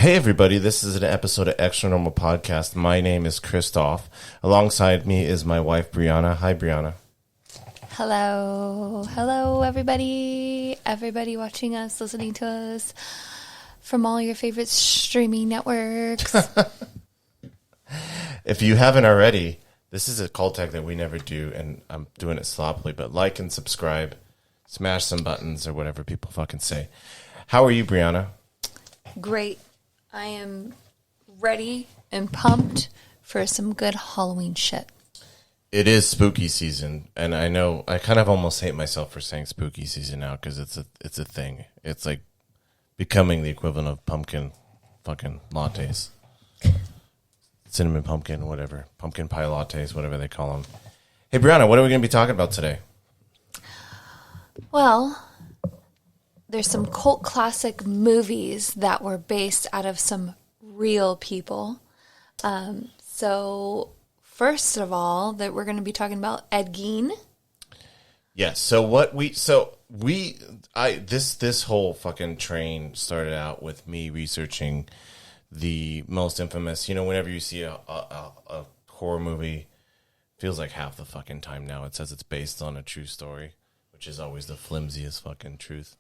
Hey everybody, this is an episode of ExtraNormal Podcast. My name is Christoph. Alongside me is my wife, Brianna. Hi, Brianna. Hello. Hello, everybody. Everybody watching us, listening to us from all your favorite streaming networks. If you haven't already, this is a call tag that we never do, and I'm doing it sloppily, but like and subscribe, smash some buttons, or whatever people fucking say. How are you, Brianna? Great. I am ready and pumped for some good Halloween shit. It is spooky season, and I know I kind of almost hate myself for saying spooky season now because it's a thing. It's like becoming the equivalent of pumpkin fucking lattes, cinnamon pumpkin, whatever, pumpkin pie lattes, whatever they call them. Hey, Brianna, what are we going to be talking about today? Well, there's some cult classic movies that were based out of some real people. So first of all, that we're going to be talking about Ed Gein. Yes. So this whole fucking train started out with me researching the most infamous. You know, whenever you see a horror movie, feels like half the fucking time now it says it's based on a true story, which is always the flimsiest fucking truth.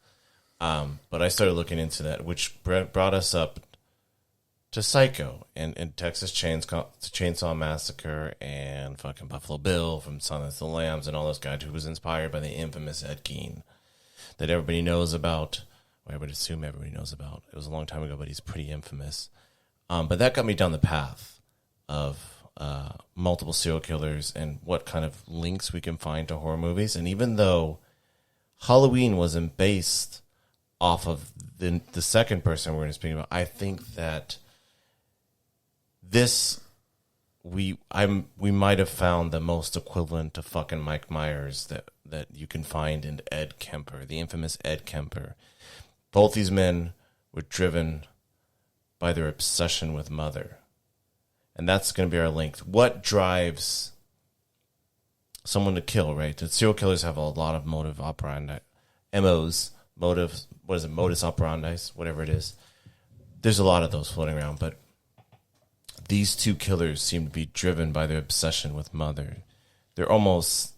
But I started looking into that, which brought us up to Psycho and Texas Chainsaw Massacre and fucking Buffalo Bill from Silence of the Lambs and all those guys, who was inspired by the infamous Ed Gein that everybody knows about, or I would assume everybody knows about. It was a long time ago, but he's pretty infamous. But that got me down the path of multiple serial killers and what kind of links we can find to horror movies. And even though Halloween wasn't based off of the second person we're going to speak about, I think that we might have found the most equivalent to fucking Mike Myers that you can find in Ed Kemper, the infamous Ed Kemper. Both these men were driven by their obsession with mother, and that's going to be our link. What drives someone to kill? Right, the serial killers have a lot of motive operandi, MOs. Motive, what is it, modus operandi, whatever it is. There's a lot of those floating around, but these two killers seem to be driven by their obsession with mother. They're almost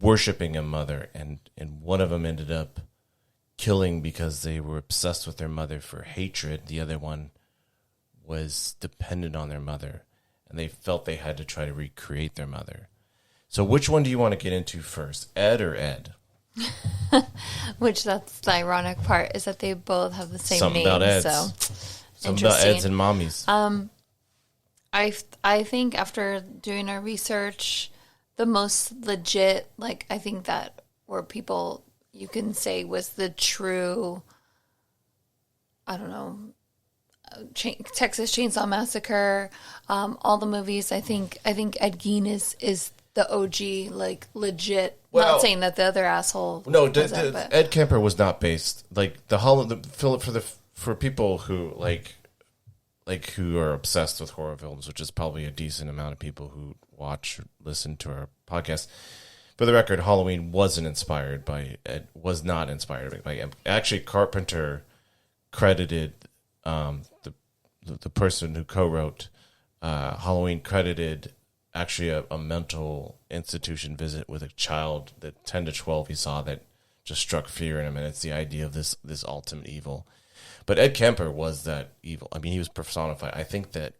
worshiping a mother, and one of them ended up killing because they were obsessed with their mother for hatred. The other one was dependent on their mother, and they felt they had to try to recreate their mother. So which one do you want to get into first, Ed or Ed? Which, that's the ironic part, is that they both have the same Something name. about Eds. So Something about Eds and mommies. I think after doing our research, the most legit, like, I think that were people you can say was the true, I don't know, Texas Chainsaw Massacre, all the movies. I think Ed Gein is the OG, like, legit. Well, not saying that the other asshole. No, Ed Kemper was not based like for people who like who are obsessed with horror films, which is probably a decent amount of people who watch or listen to our podcast. For the record, Halloween wasn't inspired by Ed. Was not inspired by Ed. Actually, Carpenter credited the person who co-wrote Halloween credited actually a mental institution visit with a child, that 10 to 12 he saw, that just struck fear in him, and it's the idea of this ultimate evil. But Ed Kemper was that evil. I mean, he was personified. I think that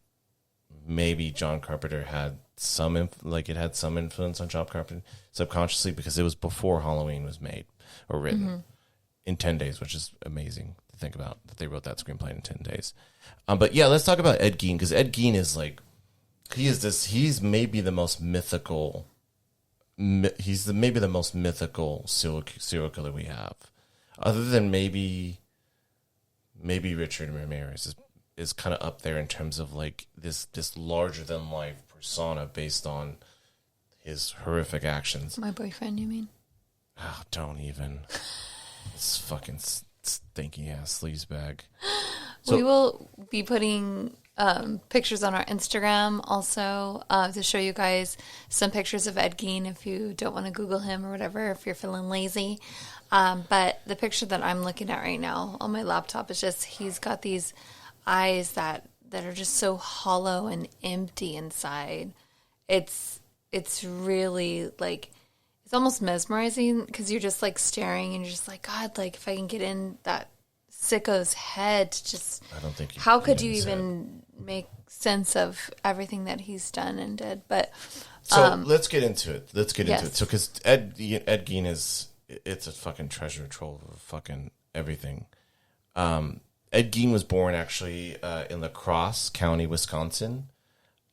maybe John Carpenter had some influence on John Carpenter subconsciously, because it was before Halloween was made or written in 10 days, which is amazing to think about, that they wrote that screenplay in 10 days. But yeah, let's talk about Ed Gein, because Ed Gein is like, he's maybe the most mythical. He's maybe the most mythical serial killer we have, other than maybe Richard Ramirez is kind of up there in terms of like this larger than life persona based on his horrific actions. My boyfriend, you mean? Oh, don't even. It's fucking stinky ass sleazebag. So, we will be putting pictures on our Instagram also to show you guys some pictures of Ed Gein if you don't want to Google him or whatever, if you're feeling lazy. But the picture that I'm looking at right now on my laptop is just, he's got these eyes that are just so hollow and empty inside. It's really like, it's almost mesmerizing because you're just like staring and you're just like, God, like if I can get in that sicko's head, just I don't think how could you even make sense of everything that he's done and did? But so let's get into it. Yes. So because Ed Gein it's a fucking treasure trove of fucking everything. Ed Gein was born actually in La Crosse County, Wisconsin,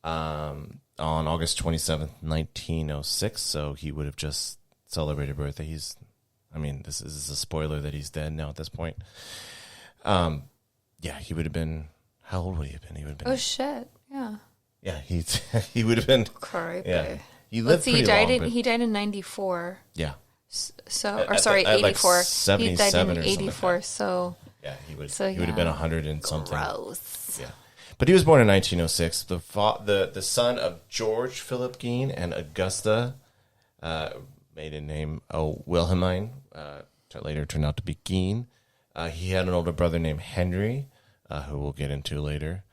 on August 27th, 1906. So he would have just celebrated birthday. This is a spoiler that he's dead now at this point. Yeah, he would have been, how old would he have been? He would have been. Oh shit! Yeah. Yeah, he would have been. Creepy. Yeah, he lived pretty long. He died in 94. Yeah. So, or sorry, 84. Like 77 he died in or something 84. like that. So. Yeah, he would. So, he would have been 100 and something. Gross. Yeah, but he was born in 1906. The son of George Philip Gein and Augusta, maiden name Wilhelmine, later turned out to be Gein. He had an older brother named Henry, who we'll get into later.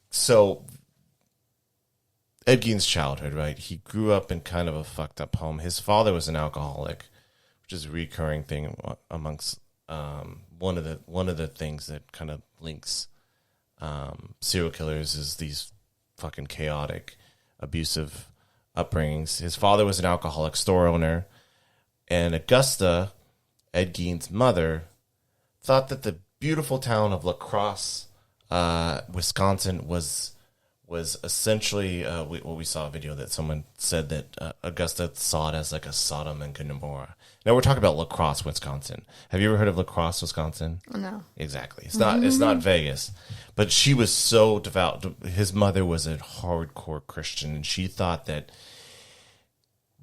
So Ed Gein's childhood, right? He grew up in kind of a fucked up home. His father was an alcoholic, which is a recurring thing amongst one of the things that kind of links serial killers is these fucking chaotic, abusive upbringings. His father was an alcoholic store owner, and Augusta, Ed Gein's mother, thought that the beautiful town of La Crosse, Wisconsin, was essentially what we saw a video that someone said that Augusta saw it as like a Sodom and Gomorrah. Now we're talking about La Crosse, Wisconsin. Have you ever heard of La Crosse, Wisconsin? No. Exactly. It's not Vegas, but she was so devout. His mother was a hardcore Christian, and she thought that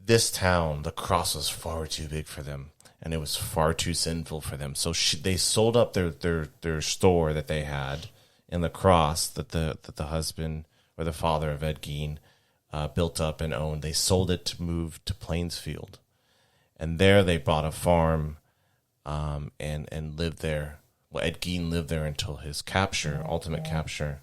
this town, La Crosse, was far too big for them, and it was far too sinful for them. So they sold up their store that they had in La Crosse that the husband or the father of Ed Gein built up and owned. They sold it to move to Plainsfield. And there they bought a farm and lived there. Well, Ed Gein lived there until his capture, ultimate capture.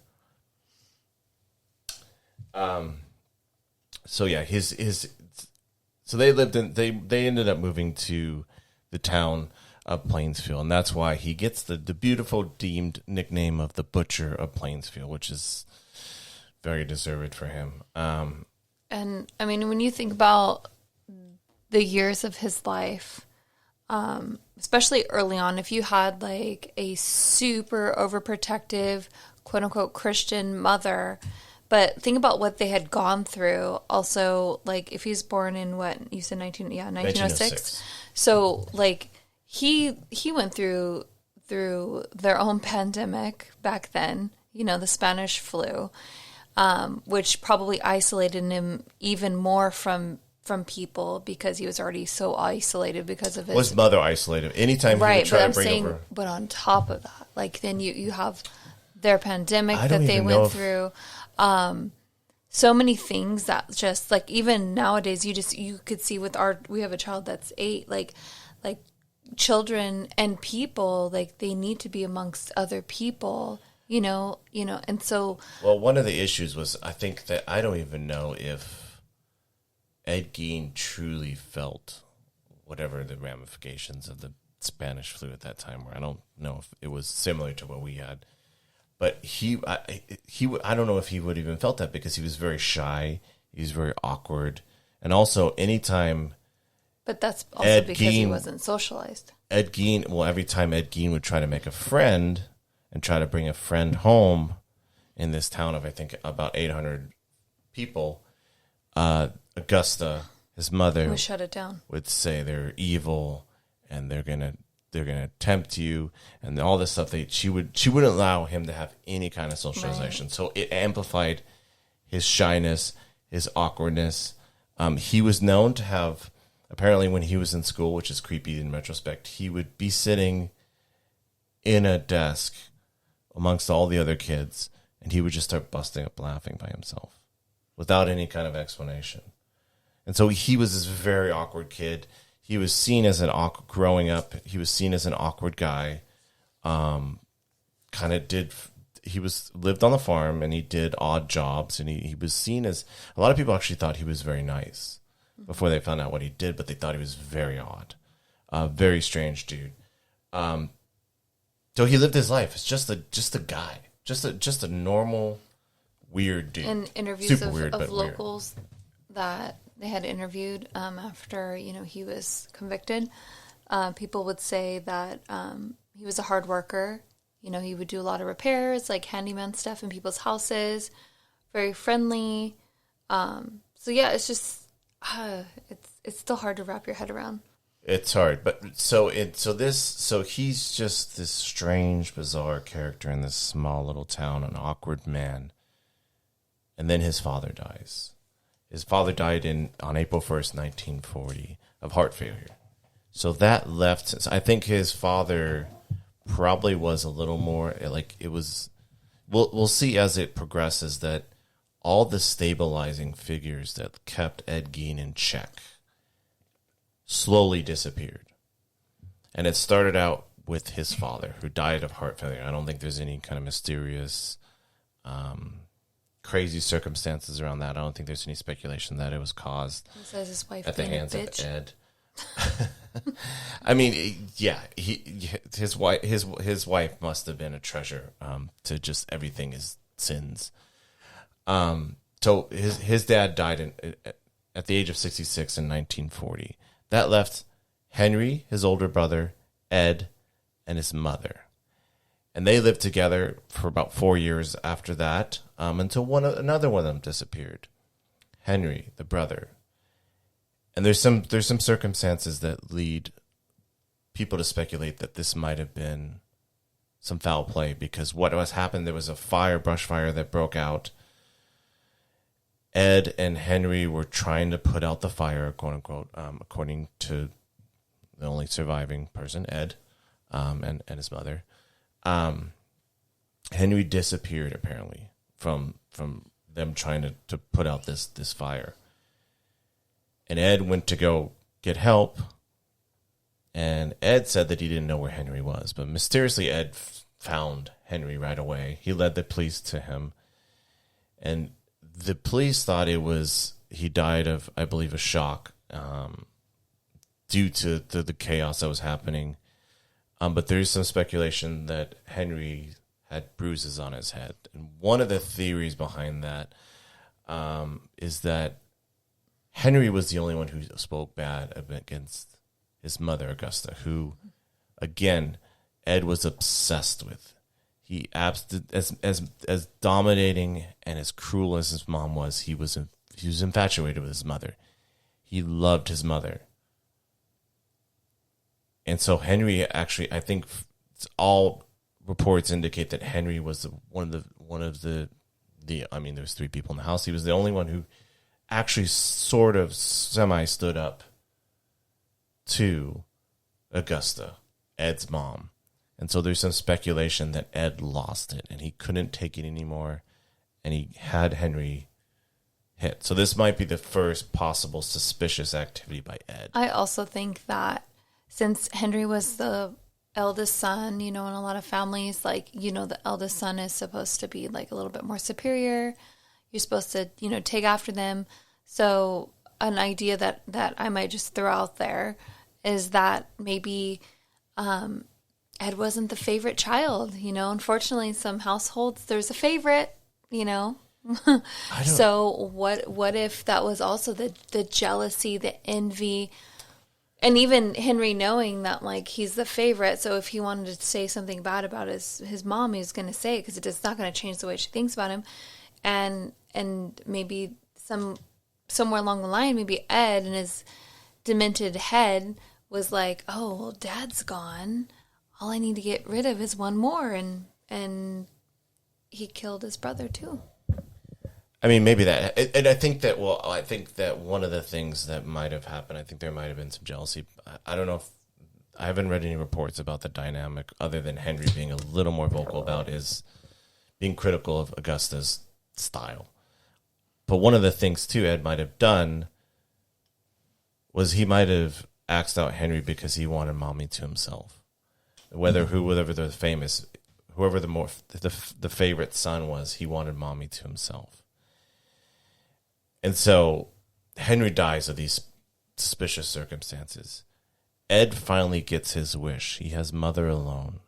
So yeah, so they lived in they ended up moving to the town of Plainsfield, and that's why he gets the beautiful deemed nickname of the Butcher of Plainsfield, which is very deserved for him. And I mean, when you think about the years of his life, especially early on, if you had like a super overprotective, quote unquote, Christian mother, but think about what they had gone through. Also, like if he's born in what you said, 1906. So like he went through their own pandemic back then, the Spanish flu, which probably isolated him even more from people because he was already so isolated because of his mother isolated. Anytime he would try to bring over. But on top of that, like then you have their pandemic that they went through. So many things that just like even nowadays you could see with we have a child that's 8, like children and people, like they need to be amongst other people, and so. Well, one of the issues was I think that I don't even know if Ed Gein truly felt whatever the ramifications of the Spanish flu at that time were. I don't know if it was similar to what we had. But I don't know if he would have even felt that because he was very shy. He was very awkward. And also, anytime... But that's also because he wasn't socialized. Every time Ed Gein would try to make a friend and try to bring a friend home in this town of, I think, about 800 people, Augusta, his mother... would shut it down. Would say they're evil and they're going to tempt you and all this stuff. She wouldn't allow him to have any kind of socialization. Right. So it amplified his shyness, his awkwardness. He was known to have, apparently when he was in school, which is creepy in retrospect, he would be sitting in a desk amongst all the other kids and he would just start busting up laughing by himself without any kind of explanation. And so he was this very awkward kid. He was seen as growing up, he was seen as an awkward guy. kind of lived on the farm, and he did odd jobs, and he was seen as, a lot of people actually thought he was very nice before they found out what he did, but they thought he was very odd, very strange dude. So he lived his life. It's just a guy, just a normal, weird dude. In interviews Super of locals that they had interviewed after he was convicted, people would say that he was a hard worker. He would do a lot of repairs, like handyman stuff in people's houses. Very friendly. So yeah, it's just it's still hard to wrap your head around. It's hard, but so he's just this strange, bizarre character in this small little town, an awkward man. And then his father dies. His father died on April 1st, 1940, of heart failure. So that left. I think his father probably was a little more like it was. We'll see as it progresses that all the stabilizing figures that kept Ed Gein in check slowly disappeared. And it started out with his father, who died of heart failure. I don't think there's any kind of mysterious, crazy circumstances around that. I don't think there's any speculation that it was caused his wife at the hands of bitch. Ed. I mean, yeah, his wife must have been a treasure to just everything his sins. So his dad died at the age of 66 in 1940. That left Henry, his older brother, Ed, and his mother. And they lived together for about 4 years after that, until another one of them disappeared. Henry, the brother. And there's some circumstances that lead people to speculate that this might have been some foul play, because what has happened, there was a brush fire that broke out. Ed and Henry were trying to put out the fire, quote unquote, according to the only surviving person, Ed, and his mother. Henry disappeared apparently from them trying to put out this fire. And Ed went to go get help, and Ed said that he didn't know where Henry was, but mysteriously Ed found Henry right away. He led the police to him, and the police thought he died of, I believe, a shock due to the chaos that was happening. But there's some speculation that Henry had bruises on his head. And one of the theories behind that is that Henry was the only one who spoke bad against his mother, Augusta, who, again, Ed was obsessed with. He as dominating and as cruel as his mom was, he was infatuated with his mother. He loved his mother. And so Henry actually, I think all reports indicate that Henry was one of the I mean, there's 3 people in the house. He was the only one who actually sort of semi stood up to Augusta, Ed's mom. And so there's some speculation that Ed lost it and he couldn't take it anymore, and he had Henry hit. So this might be the first possible suspicious activity by Ed. I also think that since Henry was the eldest son, in a lot of families, the eldest son is supposed to be like a little bit more superior. You're supposed to, take after them. So an idea that I might just throw out there is that maybe Ed wasn't the favorite child. Unfortunately, in some households, there's a favorite, So what if that was also the jealousy, the envy, and even Henry knowing that he's the favorite. So if he wanted to say something bad about his mom, he was going to say it because it's not going to change the way she thinks about him. And maybe somewhere along the line, maybe Ed in his demented head was like, oh, well, Dad's gone. All I need to get rid of is one more. And he killed his brother too. I mean, maybe that. And I think that one of the things that might have happened, I think there might have been some jealousy. I don't know if, I haven't read any reports about the dynamic other than Henry being a little more vocal about his being critical of Augusta's style. But one of the things too Ed might have done was he might have axed out Henry because he wanted mommy to himself. whoever the famous, whoever the favorite son was, he wanted mommy to himself. And so Henry dies of these suspicious circumstances. Ed finally gets his wish. He has mother alone.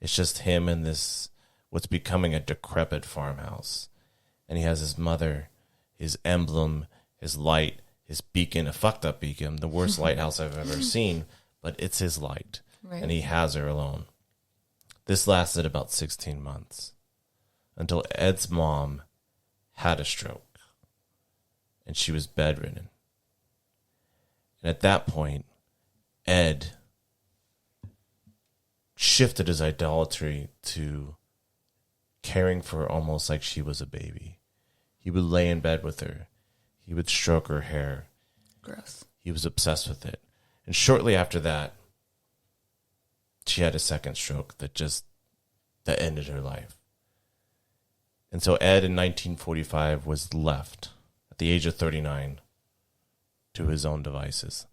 It's just him in this, what's becoming a decrepit farmhouse. And he has his mother, his emblem, his light, his beacon, a fucked up beacon, the worst lighthouse I've ever seen, but it's his light. Right. And he has her alone. This lasted about 16 months until Ed's mom had a stroke and she was bedridden. And at that point, Ed shifted his idolatry to caring for her almost like she was a baby. He would lay in bed with her. He would stroke her hair. Gross. He was obsessed with it. And shortly after that, she had a second stroke that ended her life. And so Ed in 1945 was left at the age of 39 to his own devices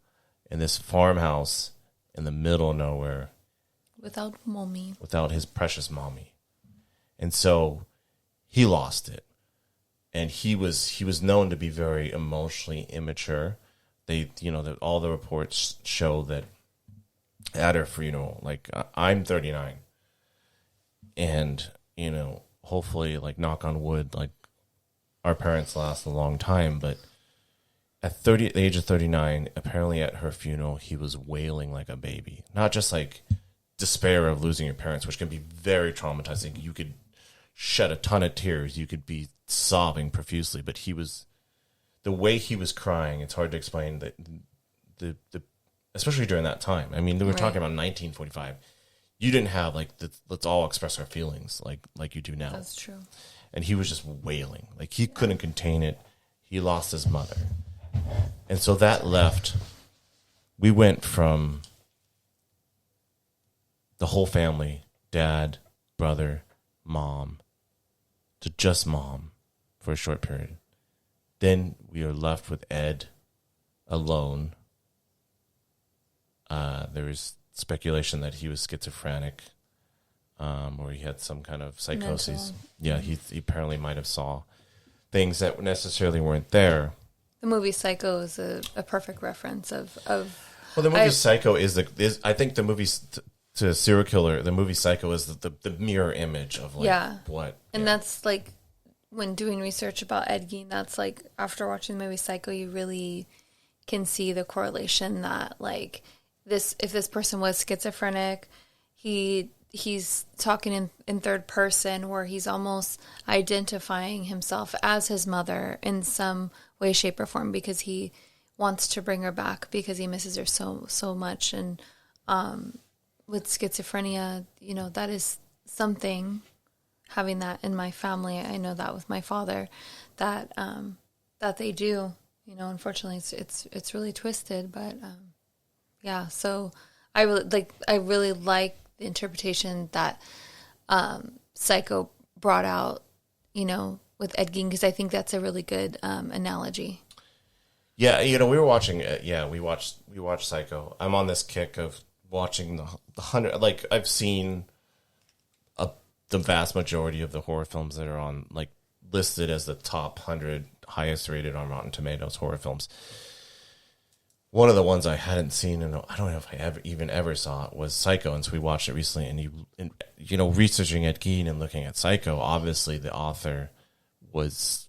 in this farmhouse in the middle of nowhere. Without mommy. Without his precious mommy. And so he lost it. And he was known to be very emotionally immature. All the reports show that at her funeral, like, I'm 39. And, hopefully, like, knock on wood, like, our parents last a long time. But at the age of 39, apparently at her funeral, he was wailing like a baby. Not just, like, despair of losing your parents, which can be very traumatizing. You could shed a ton of tears. You could be sobbing profusely. But the way he was crying, it's hard to explain that the especially during that time. I mean, we were talking about 1945. You didn't have like let's all express our feelings like you do now. That's true. And he was just wailing. Like he couldn't contain it. He lost his mother. And so that left, we went from the whole family, dad, brother, mom, to just mom for a short period. Then we are left with Ed alone. There was speculation that he was schizophrenic, or he had some kind of psychosis. Mental. Yeah, he apparently might have saw things that necessarily weren't there. The movie Psycho is a perfect reference of. Well, the movie Psycho is I think the movie to serial killer. The movie Psycho is the mirror image of what. And that's like when doing research about Ed Gein. That's like after watching the movie Psycho, you really can see the correlation that like if this person was schizophrenic, he's talking in third person where he's almost identifying himself as his mother in some way, shape, or form because he wants to bring her back because he misses her so much. And with schizophrenia, that is something. Having that in my family, I know that with my father, that they do. Unfortunately, it's really twisted, but yeah. So I really like the interpretation that Psycho brought out, with Ed Gein, because I think that's a really good analogy. Yeah, we were watching it. Yeah, we watched Psycho. I'm on this kick of watching the 100. Like I've seen the vast majority of the horror films that are on like listed as the top 100 highest rated on Rotten Tomatoes horror films. One of the ones I hadn't seen, and I don't know if I ever saw it, was Psycho. And so we watched it recently. And researching Ed Gein and looking at Psycho, obviously the author was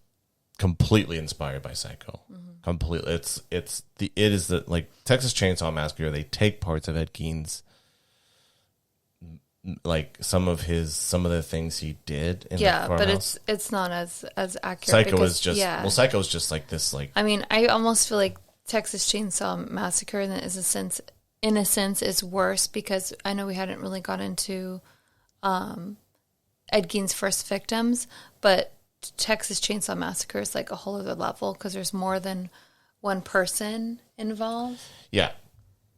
completely inspired by Psycho. Mm-hmm. Completely, it is the like Texas Chainsaw Massacre. They take parts of Ed Gein's, like some of the things he did. In the but it's not as accurate. Psycho is just Psycho is just like this. Like I mean, I almost feel like Texas Chainsaw Massacre in a sense is worse because I know we hadn't really got into Ed Gein's first victims, but Texas Chainsaw Massacre is like a whole other level because there's more than one person involved. Yeah.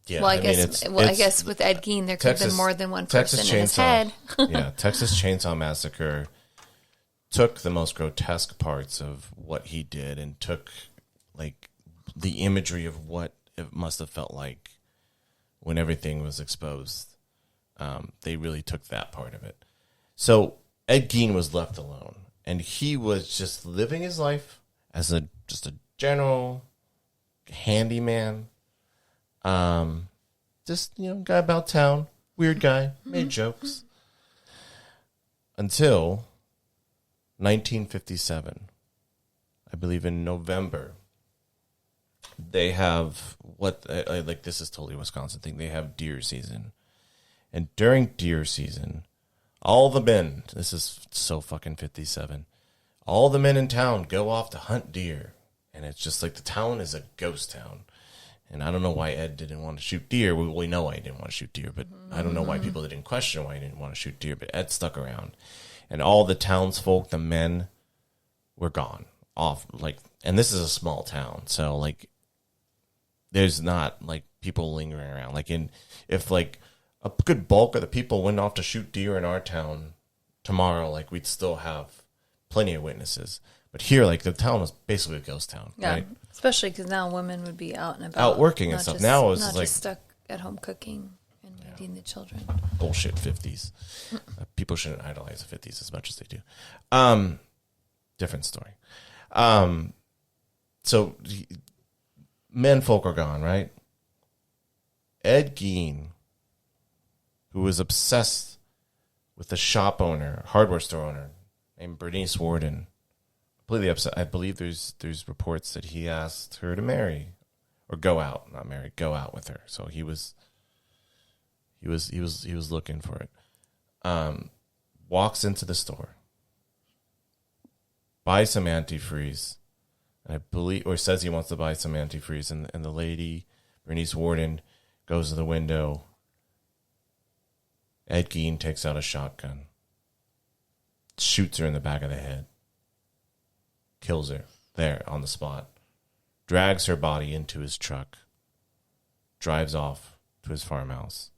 Yeah. Well, I guess with Ed Gein there could have been more than one person in his head. Yeah, Texas Chainsaw Massacre took the most grotesque parts of what he did and took like the imagery of what it must have felt like when everything was exposed. They really took that part of it. So Ed Gein was left alone, and he was just living his life as just a general handyman. Just, guy about town, weird guy, made jokes. Until 1957, I believe in November, they have this is totally a Wisconsin thing. They have deer season. And during deer season, all the men, this is so fucking 57, all the men in town go off to hunt deer. And it's just like the town is a ghost town. And I don't know why Ed didn't want to shoot deer. We know why he didn't want to shoot deer, but I don't know why people didn't question why he didn't want to shoot deer. But Ed stuck around. And all the townsfolk, the men, were gone. Off. And this is a small town. So, there's not, people lingering around. If a good bulk of the people went off to shoot deer in our town tomorrow, we'd still have plenty of witnesses. But here, the town was basically a ghost town, right? Especially because now women would be out and about. Out working and stuff. Now it's not just stuck at home cooking and feeding the children. Bullshit 50s. People shouldn't idolize the 50s as much as they do. Different story. So, men folk are gone, right? Ed Gein, who was obsessed with a shop owner, hardware store owner, named Bernice Warden, completely upset. I believe there's reports that he asked her to marry or go out, not marry, go out with her. So he was looking for it. Walks into the store, buys some antifreeze, and I believe, or says he wants to buy some antifreeze, and the lady, Bernice Warden, goes to the window. Ed Gein takes out a shotgun, shoots her in the back of the head. Kills her there on the spot, drags her body into his truck, drives off to his farmhouse.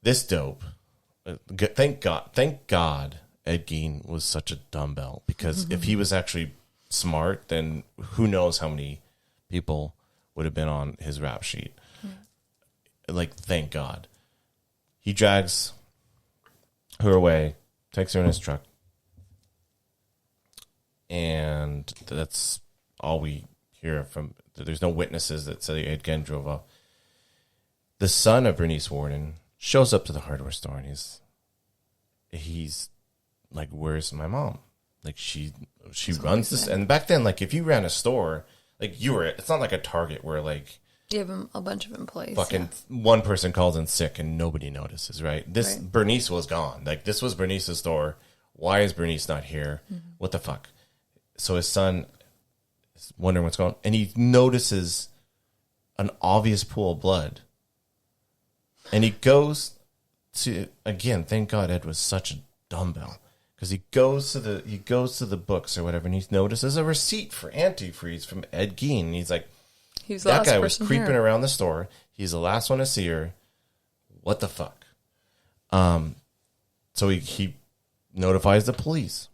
This dope, thank God Ed Gein was such a dumbbell, because if he was actually smart, then who knows how many people would have been on his rap sheet. Thank God. He drags her away, takes her in his truck, and that's all we hear from. There's no witnesses that say Ed Gein drove off. The son of Bernice Warden shows up to the hardware store, and he's like, "Where's my mom?" She runs this, and back then, if you ran a store, it's not like a Target where you have a bunch of employees. Fucking one person calls in sick and nobody notices, right? Bernice was gone. This was Bernice's store. Why is Bernice not here? What the fuck? So his son is wondering what's going on, and he notices an obvious pool of blood. And he goes to, again, thank God Ed was such a dumbbell, because he goes to the books or whatever, and he notices a receipt for antifreeze from Ed Gein, and he's like, that guy was creeping around the store. He's the last one to see her. What the fuck? So he notifies the police.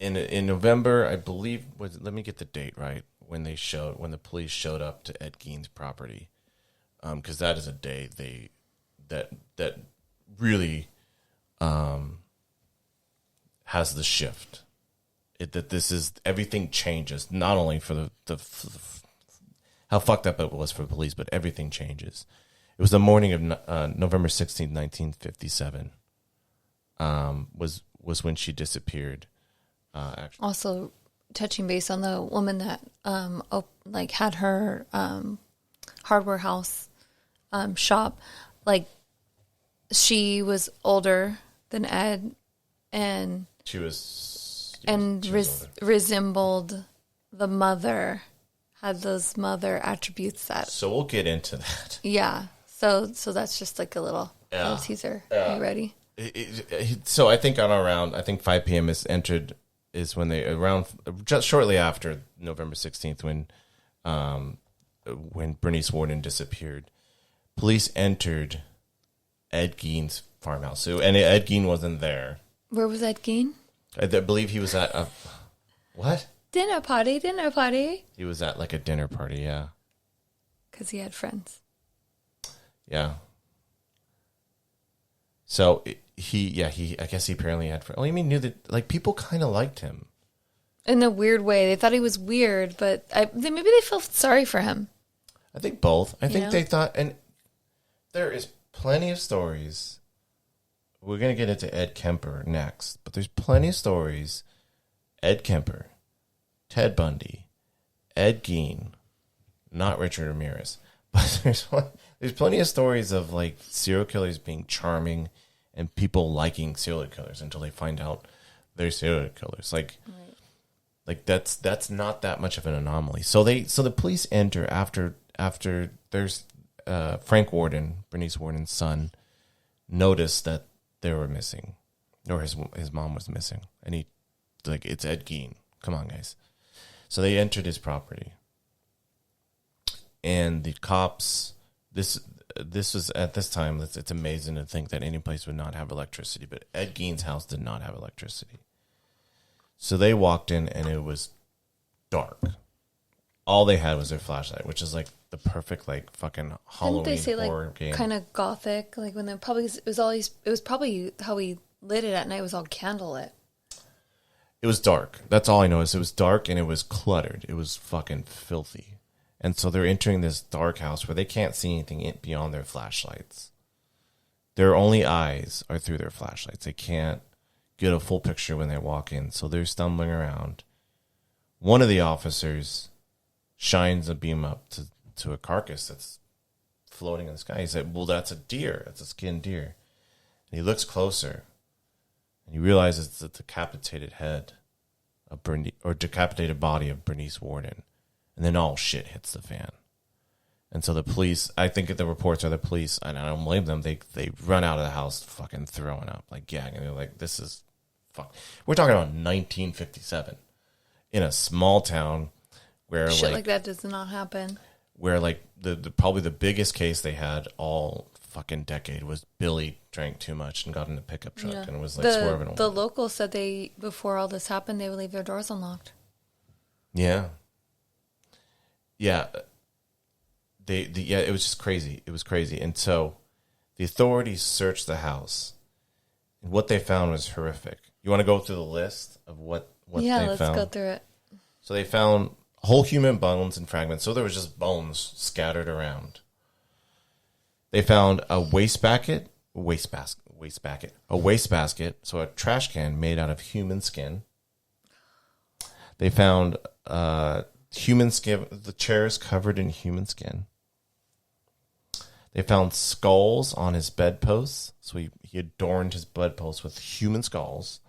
In November, I believe, let me get the date right, when the police showed up to Ed Gein's property, because that is a day that really has the shift. That this is, everything changes, not only for the how fucked up it was for the police, but everything changes. It was the morning of November 16th, 1957. Was when she disappeared. Actually. Also, touching base on the woman that had her hardware house shop, she was older than Ed, and she was resembled the mother, had those mother attributes that. So we'll get into that. Yeah. So that's just a little teaser. Are you ready? So I think around 5 p.m. is when they, around just shortly after November 16th, when Bernice Warden disappeared, police entered Ed Gein's farmhouse. And Ed Gein wasn't there. Where was Ed Gein? I believe he was at a what? Dinner party. He was at a dinner party, yeah. Because he had friends. Yeah. So he I guess he apparently had. I mean, knew that like people kind of liked him in a weird way. They thought he was weird, but maybe they felt sorry for him. I think both. I think know? they thought, and there is plenty of stories. We're gonna get into Ed Kemper next, but there's plenty of stories. Ed Kemper, Ted Bundy, Ed Gein, not Richard Ramirez, but there's plenty of stories of like serial killers being charming and people liking serial killers until they find out they're serial killers. Like that's not that much of an anomaly. So the police enter after there's Frank Warden, Bernice Warden's son, noticed that they were missing, or his mom was missing, and he like, it's Ed Gein. Come on, guys. So they entered his property, and the cops. This was at this time. It's amazing to think that any place would not have electricity, but Ed Gein's house did not have electricity. So they walked in, and it was dark. All they had was their flashlight, which is like the perfect like fucking Halloween Didn't they say horror like game. kind of gothic? Like when it was probably how we lit it at night was all candlelit. It was dark. That's all I noticed. It was dark and it was cluttered. It was fucking filthy. And so they're entering this dark house where they can't see anything beyond their flashlights. Their only eyes are through their flashlights. They can't get a full picture when they walk in. So they're stumbling around. One of the officers shines a beam up to a carcass that's floating in the sky. He said, well, that's a deer. That's a skinned deer. And he looks closer. And he realizes it's the decapitated head of decapitated body of Bernice Warden. And then all shit hits the fan. And so the police, I think the reports are the police, and I don't blame them, they run out of the house fucking throwing up, like gagging. They're like, this is fuck. We're talking about 1957 in a small town where Shit like that does not happen. Where like the probably the biggest case they had all fucking decade was Billy drank too much and got in a pickup truck and was like swerving. The locals said before all this happened, they would leave their doors unlocked. Yeah. Yeah. It was just crazy. It was crazy. And so the authorities searched the house. And what they found was horrific. You want to go through the list of what they found? Yeah, let's go through it. So they found whole human bones and fragments. So there was just bones scattered around. They found a wastebasket, so a trash can made out of human skin. They found human skin, the chairs covered in human skin. They found skulls on his bedposts, so he adorned his bedposts with human skulls.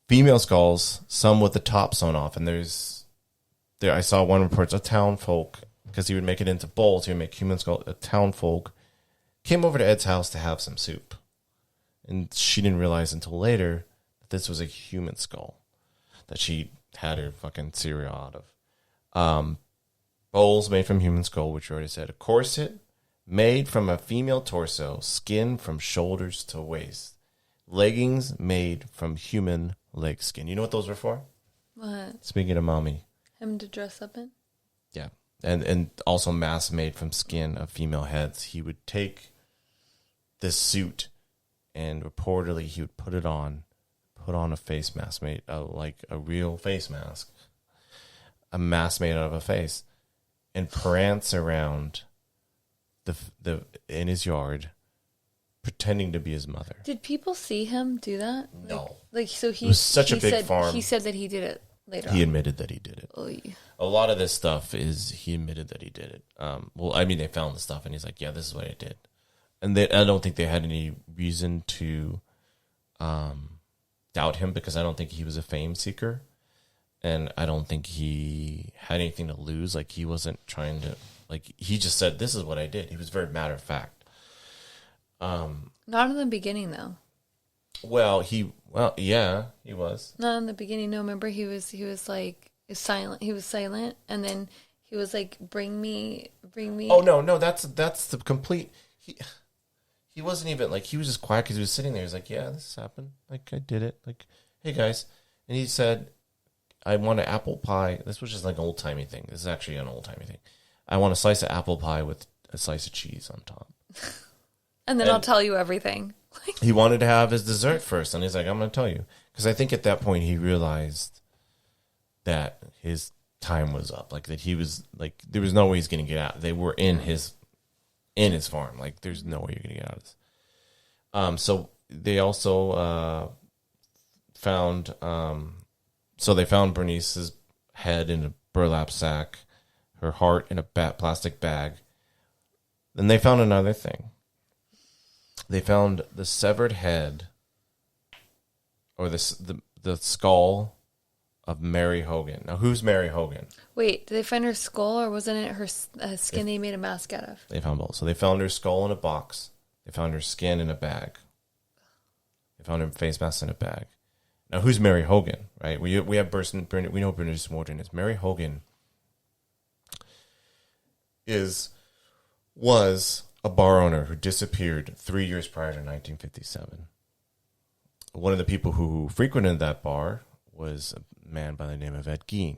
Female skulls, some with the top sewn off, and I saw one report, a town folk, because he would make it into bowls, he would make human skull. A town folk came over to Ed's house to have some soup, and she didn't realize until later that this was a human skull that she had her fucking cereal out of. Bowls made from human skull, which you already said. A corset made from a female torso, skin from shoulders to waist. Leggings made from human leg skin. You know what those were for? What? Speaking of mommy. Him to dress up in? Yeah. And also masks made from skin of female heads. He would take this suit and reportedly he would put on a face mask made like a real face mask. A mask made out of a face. And prance around the in his yard pretending to be his mother. Did people see him do that? No. So it was such a big farm. He said that he did it later He admitted that he did it. Oy. A lot of this stuff is he admitted that he did it. They found the stuff and he's like, yeah, this is what I did. And I don't think they had any reason to doubt him because I don't think he was a fame seeker. And I don't think he had anything to lose. Like, he wasn't trying to... Like, he just said, this is what I did. He was very matter of fact. Not in the beginning, though. Yeah, he was. Not in the beginning. No, remember, he was like, silent. He was silent. And then he was like, bring me. Oh, no, that's the complete... He wasn't even... Like, he was just quiet because he was sitting there. He's like, yeah, this happened. Like, I did it. Like, hey, guys. And he said... I want an apple pie. This was just like an old-timey thing. This is actually an old-timey thing. I want a slice of apple pie with a slice of cheese on top. And then I'll tell you everything. He wanted to have his dessert first, and he's like, I'm going to tell you. Because I think at that point he realized that his time was up. Like, that he was, like, there was no way he's going to get out. They were in his farm. Like, there's no way you're going to get out of this. So they also found, they found Bernice's head in a burlap sack, her heart in a plastic bag. Then they found another thing. They found the severed head, or the skull of Mary Hogan. Now, who's Mary Hogan? Wait, did they find her skull, or wasn't it her skin they made a mask out of? They found both. So they found her skull in a box. They found her skin in a bag. They found her face mask in a bag. Now, who's Mary Hogan? Right? We know who Bernice Worden is. Mary Hogan was a bar owner who disappeared 3 years prior to 1957. One of the people who frequented that bar was a man by the name of Ed Gein.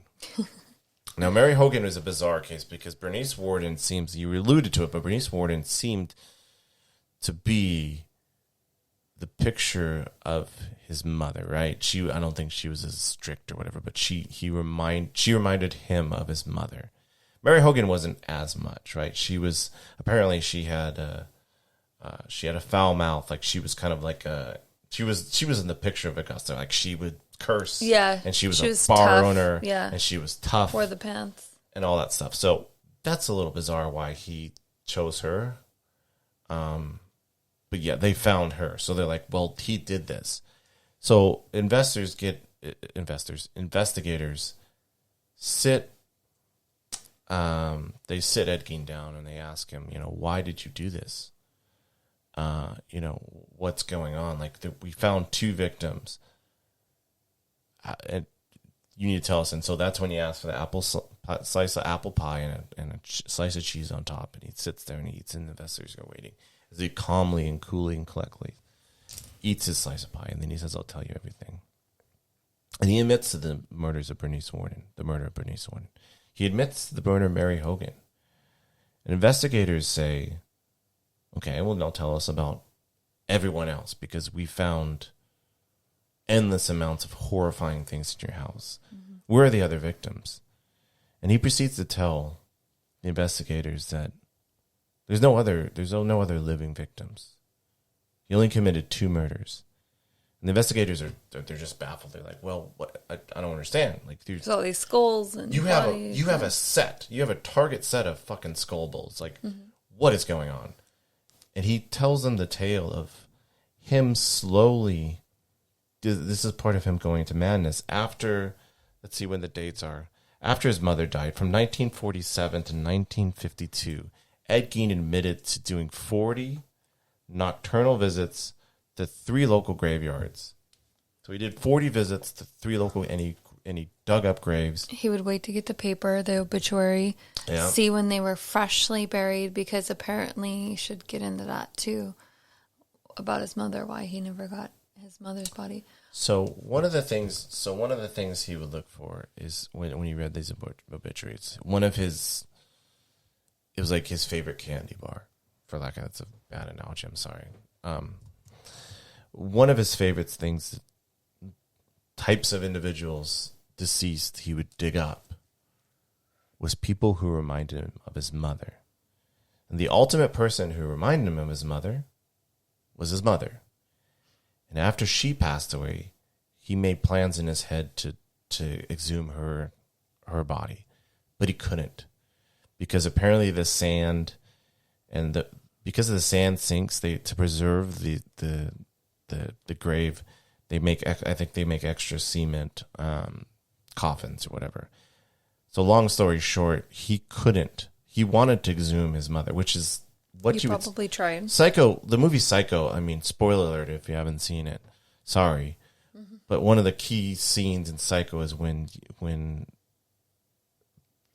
Now, Mary Hogan was a bizarre case because Bernice Worden seems, you alluded to it, but Bernice Worden seemed to be the picture of his mother, right? I don't think she was as strict or whatever, but she reminded him of his mother. Mary Hogan wasn't as much, right? She had a foul mouth. Like, she was kind of like she was in the picture of Augusta. Like, she would curse. Yeah. And she was a bar owner. Yeah. And she was tough. Wore the pants. And all that stuff. So that's a little bizarre why he chose her. But yeah, they found her. So they're like, well, he did this. So investigators sit Ed Gein down and they ask him, why did you do this? What's going on? Like, we found 2 victims. And you need to tell us. And so that's when he asks for the slice of apple pie and a slice of cheese on top. And he sits there and he eats, and the investors are waiting. As he calmly and coolly and collectedly eats his slice of pie, and then he says, I'll tell you everything. And he admits to the murders of Bernice Worden, the murder of Bernice Worden. He admits to the murder of Mary Hogan. And investigators say, okay, well, now tell us about everyone else, because we found endless amounts of horrifying things in your house. Mm-hmm. Where are the other victims? And he proceeds to tell the investigators that there's no other living victims. He only committed 2 murders. And the investigators they're just baffled. They're like, well, what? I don't understand. Like, there's all these skulls and you have a target set of fucking skull bolts. Like, what is going on? And he tells them the tale of him slowly. This is part of him going into madness after. Let's see when the dates are. After his mother died, from 1947 to 1952, Ed Gein admitted to doing 40 nocturnal visits to 3 local graveyards. So he did 40 visits to 3 local, and he dug up graves. He would wait to get the paper, the obituary, see when they were freshly buried, because apparently you should get into that too, about his mother, why he never got his mother's body. So one of the things he would look for is when he read these obituaries, it was like his favorite candy bar. That's a bad analogy, I'm sorry. One of his favorite things, types of individuals deceased he would dig up, was people who reminded him of his mother. And the ultimate person who reminded him of his mother was his mother. And after she passed away, he made plans in his head to exhume her body. But he couldn't. Because apparently the sand and because of the sand sinks, to preserve the grave, they make extra cement coffins or whatever. So long story short, he couldn't. He wanted to exhume his mother, which is what you probably tried. Psycho, the movie Psycho. I mean, spoiler alert if you haven't seen it. Sorry, but one of the key scenes in Psycho is when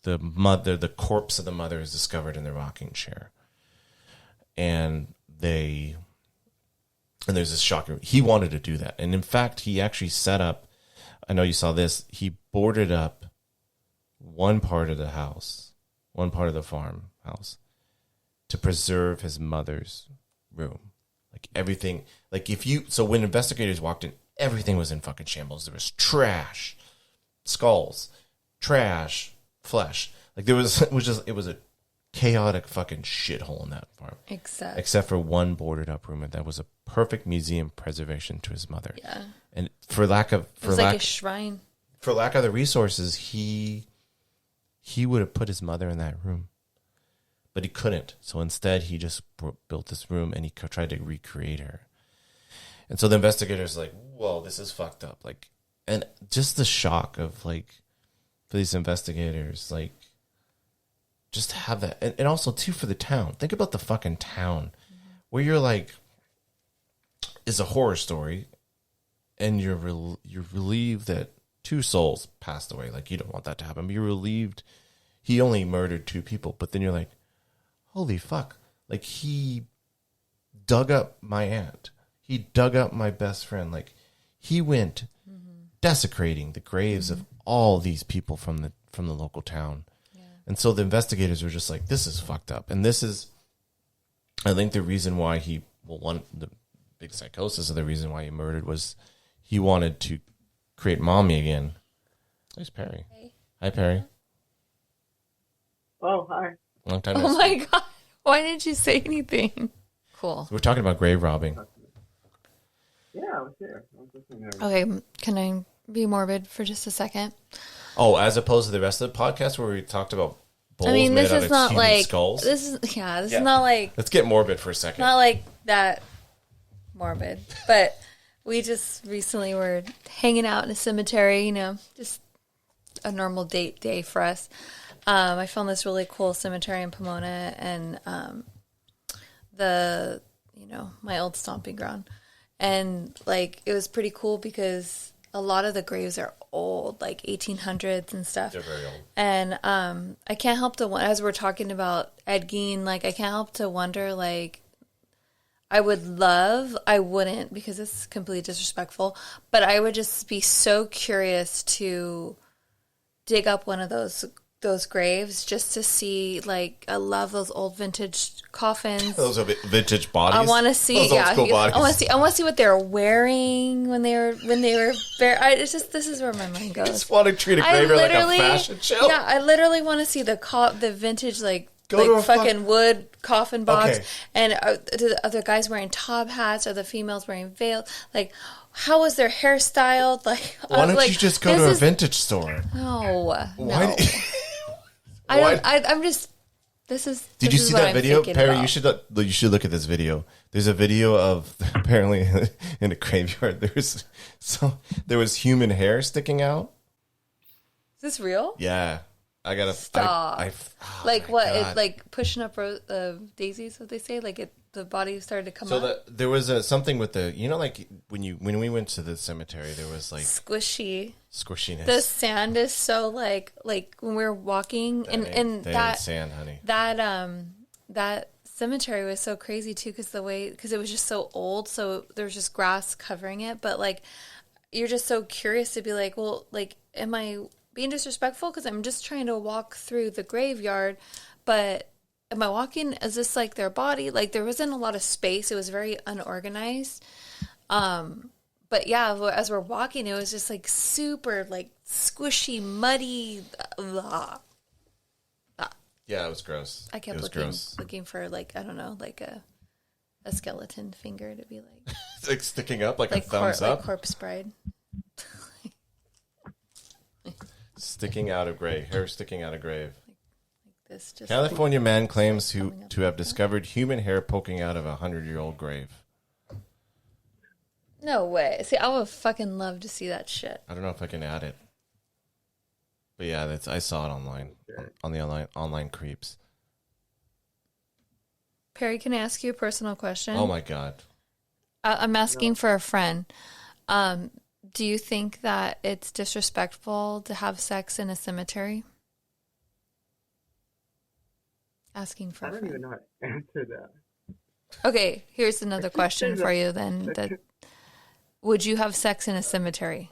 the corpse of the mother is discovered in the rocking chair, and there's this shocking. He wanted to do that, and in fact, he actually set up. I know you saw this. He boarded up one part of the house, one part of the farmhouse, to preserve his mother's room. Like everything, like when investigators walked in, everything was in fucking shambles. There was trash, skulls, trash, flesh. Like it was a chaotic fucking shithole in that farm. Except for one boarded up room, and that was a perfect museum preservation to his mother. Yeah. And it was like a shrine. For lack of the resources, he would have put his mother in that room, but he couldn't. So instead, he just built this room, and he tried to recreate her. And so the investigators like, whoa, this is fucked up. Like, and just the shock of like, for these investigators, like, just have that, and also too for the town. Think about the fucking town, where you're like, is a horror story, and you're relieved that 2 souls passed away. Like, you don't want that to happen, but you're relieved he only murdered 2 people. But then you're like, holy fuck! Like, he dug up my aunt. He dug up my best friend. Like, he went desecrating the graves of all these people from the local town. And so the investigators were just like, this is fucked up. And this is, I think, the reason why the big psychosis of the reason why he murdered was he wanted to create mommy again. There's Perry. Hey. Hi, Perry. Oh, hi. Long time. Oh my God. Why didn't you say anything? Cool. So we're talking about grave robbing. Yeah, I was here. I was listening to Okay, can I be morbid for just a second? Oh, as opposed to the rest of the podcast where we talked about bowls I mean, made this out is of not human like skulls. this is not like Let's get morbid for a second. not like that morbid, but we just recently were hanging out in a cemetery. You know, just a normal date day for us. I found this really cool cemetery in Pomona, and my old stomping ground, and like it was pretty cool because a lot of the graves are old, like 1800s and stuff. They're very old. And I can't help to, as we're talking about Ed Gein, like I can't help to wonder, like I wouldn't because it's completely disrespectful, but I would just be so curious to dig up one of those graves just to see, like, I love those old vintage coffins. Those are vintage bodies. I want to see, those old school bodies. I want to see what they were wearing when they were this is where my mind goes. I just want to treat a graveyard like a fashion show. Yeah, I literally want to see the vintage, like Go to fucking wood coffin box. Okay. And are the guys wearing top hats? Are the females wearing veils? Like, how was their hairstyled? Like, why don't you just go to a vintage store? No. Why? I'm just. Did you see that video, Perry? About. You should look at this video. There's a video of apparently in a graveyard. There was human hair sticking out. Is this real? Yeah, I gotta stop. Like what? God. It like pushing up daisies. What they say? Like the body started to come up. So there was something with the like when we went to the cemetery, there was like squishiness. The sand is so like when we were walking that and that sand, honey. That cemetery was so crazy too because it was just so old, so there was just grass covering it. But like you're just so curious to be like, well, like, am I being disrespectful because I'm just trying to walk through the graveyard, but am I walking? Is this like their body? Like there wasn't a lot of space. It was very unorganized. But yeah, as we're walking, it was just like super like squishy, muddy. Yeah, it was gross. I kept looking for like, I don't know, like a skeleton finger to be like like sticking up like a thumbs up. Like corpse bride. Sticking out of grave. Hair sticking out of grave. Like this. Just California man claims to have discovered human hair poking out of a 100-year-old grave. No way. See, I would fucking love to see that shit. I don't know if I can add it. But yeah, I saw it online. On the online creeps. Perry, can I ask you a personal question? Oh my God. I'm asking for a friend. Do you think that it's disrespectful to have sex in a cemetery? Asking for a friend. I don't even know how to answer that. Okay, here's another question for you then. Would you have sex in a cemetery?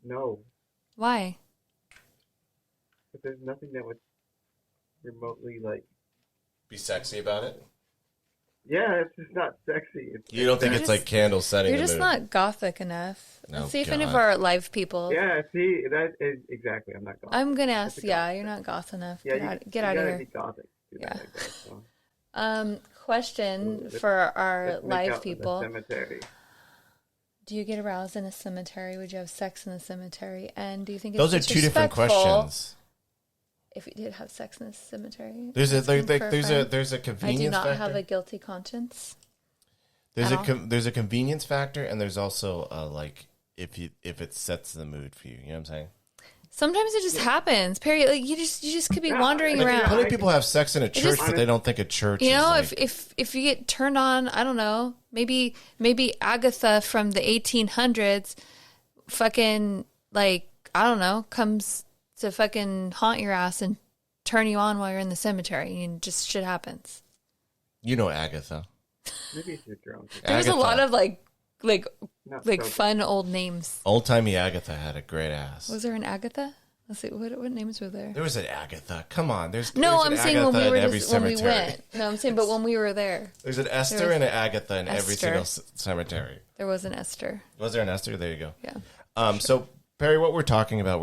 No. Why? But there's nothing that would remotely like be sexy about it. Yeah, it's just not sexy. You don't think it's like candle setting? You're the just mood? not gothic enough. No, Let's see if any of God. our live people. Yeah, see, that is exactly. I'm not gothic. I'm gonna ask. That's a Yeah, goth you're not goth enough. Yeah, Get out of You here. gotta be gothic. To do that, Yeah. I guess, so. Question Let's- for our let's make live out in the people. cemetery. Do you get aroused in a cemetery? Would you have sex in a cemetery? And do you think it's Those are two different disrespectful questions. if you did have sex in a cemetery? There's a Asking for there's a friend. there's a I convenience do not factor. have a guilty conscience. There's at all. there's a convenience factor, and there's also like if it sets the mood for you. You know what I'm saying? Sometimes it just happens. Period. Like you just could be Yeah, wandering like, around. Plenty of people have sex in a church, just- but they don't think a church. You is know, like, if you get turned on, I don't know, maybe Agatha from the 1800s, fucking like I don't know, comes to fucking haunt your ass and turn you on while you're in the cemetery, and just shit happens. you know Agatha. Maybe if you're drunk. There's a Agatha. lot of like Not so fun old names. Old timey Agatha had a great ass. Was there an Agatha? Let's see, what names were there? There was an Agatha. Come on, there's No, there's I'm an saying Agatha when we in were every when we cemetery. went. No, I'm saying, but when we were there, There's an Esther There was and an Agatha in every Esther. single cemetery. there was an Esther. Was there an Esther? There you go. Yeah. So Perry, what we're talking about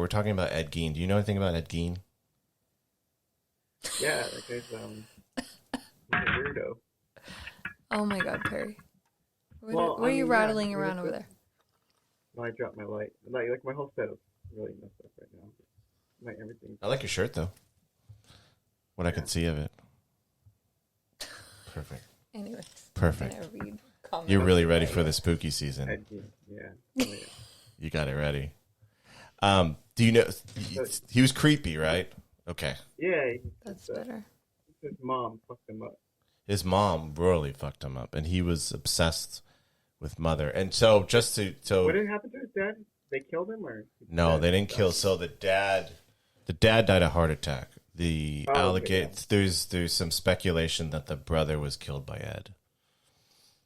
Ed Gein. Do you know anything about Ed Gein? Yeah, that guy's he's a weirdo. Oh my God, Perry. Well, What are I you mean, rattling yeah, around it's over a- there? No, I dropped my light. Like my whole setup really messed up right now. Like everything. I like your shirt though. What I could see of it. Perfect. Anyways. Perfect. I'm gonna read comments. You're really ready for the spooky season. Ed Gein, yeah. Oh, yeah. You got it ready. Do you know he was creepy, right? Okay. Yeah, That's better. his mom fucked him up. His mom really fucked him up, and he was obsessed with mother. And so just to What did happen to his dad? They killed him, or no, they didn't kill. So the dad died of a heart attack. The Oh, okay, alligator. There's some speculation that the brother was killed by Ed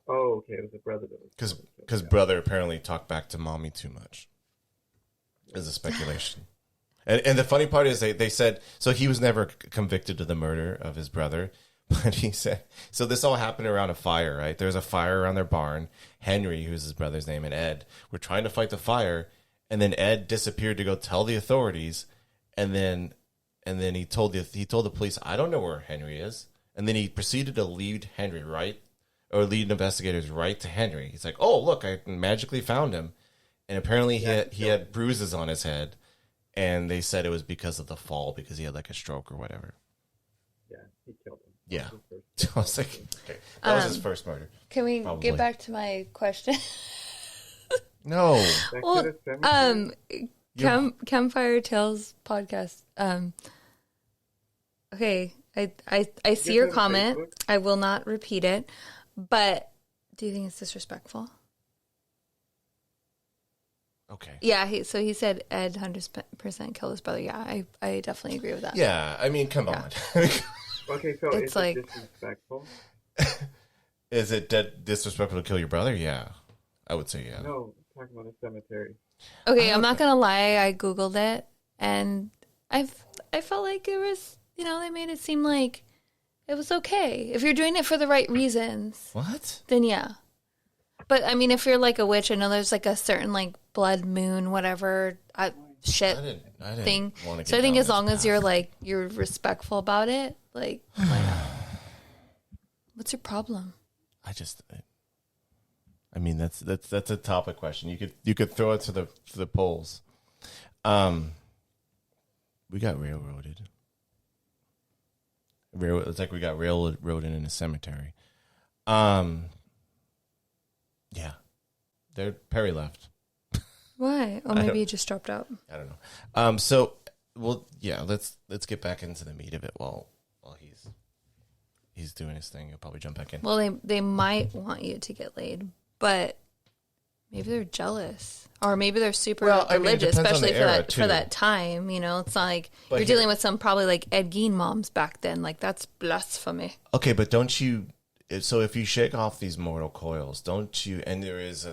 Oh, okay, it was a brother that was because brother apparently talked back to mommy too much. Is a speculation. And the funny part is they said so he was never convicted of the murder of his brother, but he said so. This all happened around a fire, right? There's a fire around their barn. Henry, who's his brother's name, and Ed were trying to fight the fire, and then Ed disappeared to go tell the authorities, and then he told the police, I don't know where Henry is, and then he proceeded to lead investigators right to Henry. He's like, oh look, I magically found him, and apparently he had bruises on his head. And they said it was because of the fall, because he had like a stroke or whatever. Yeah, he killed him. Yeah. That was his first- I was like, okay, that was his first murder. Can we Probably. get back to my question? No. Back Well, to the cemetery? Campfire Tales podcast. Okay, I see Get your to the comment. Facebook. I will not repeat it. But do you think it's disrespectful? Okay. Yeah. He said Ed 100% killed his brother. Yeah, I definitely agree with that. Yeah, I mean, come on. Okay, so It's is like- it disrespectful? Is it disrespectful to kill your brother? Yeah. I would say yeah. No, I'm talking about a cemetery. Okay, I'm not gonna lie. I googled it, and I felt like it was, they made it seem like it was okay if you're doing it for the right reasons. What? Then yeah. But I mean, if you're like a witch, I know there's like a certain like blood moon, whatever shit I didn't thing. wanna get So I think down as long this as you're respectful about it, like, why not? What's your problem? I mean, that's a topic question. You could throw it to the polls. We got railroaded. It's like we got railroaded in a cemetery. Yeah. Perry left. Why? Oh, maybe you just dropped out. I don't know. So, well, yeah. Let's get back into the meat of it while he's doing his thing. He'll probably jump back in. Well, they might want you to get laid, but maybe they're jealous, or maybe they're super Well, I mean, it religious, depends on especially the era, for too. that time. It's not like But you're here- dealing with some probably like Ed Gein moms back then. Like that's blasphemy. Okay, but don't you? So if you shake off these mortal coils, don't you? And there is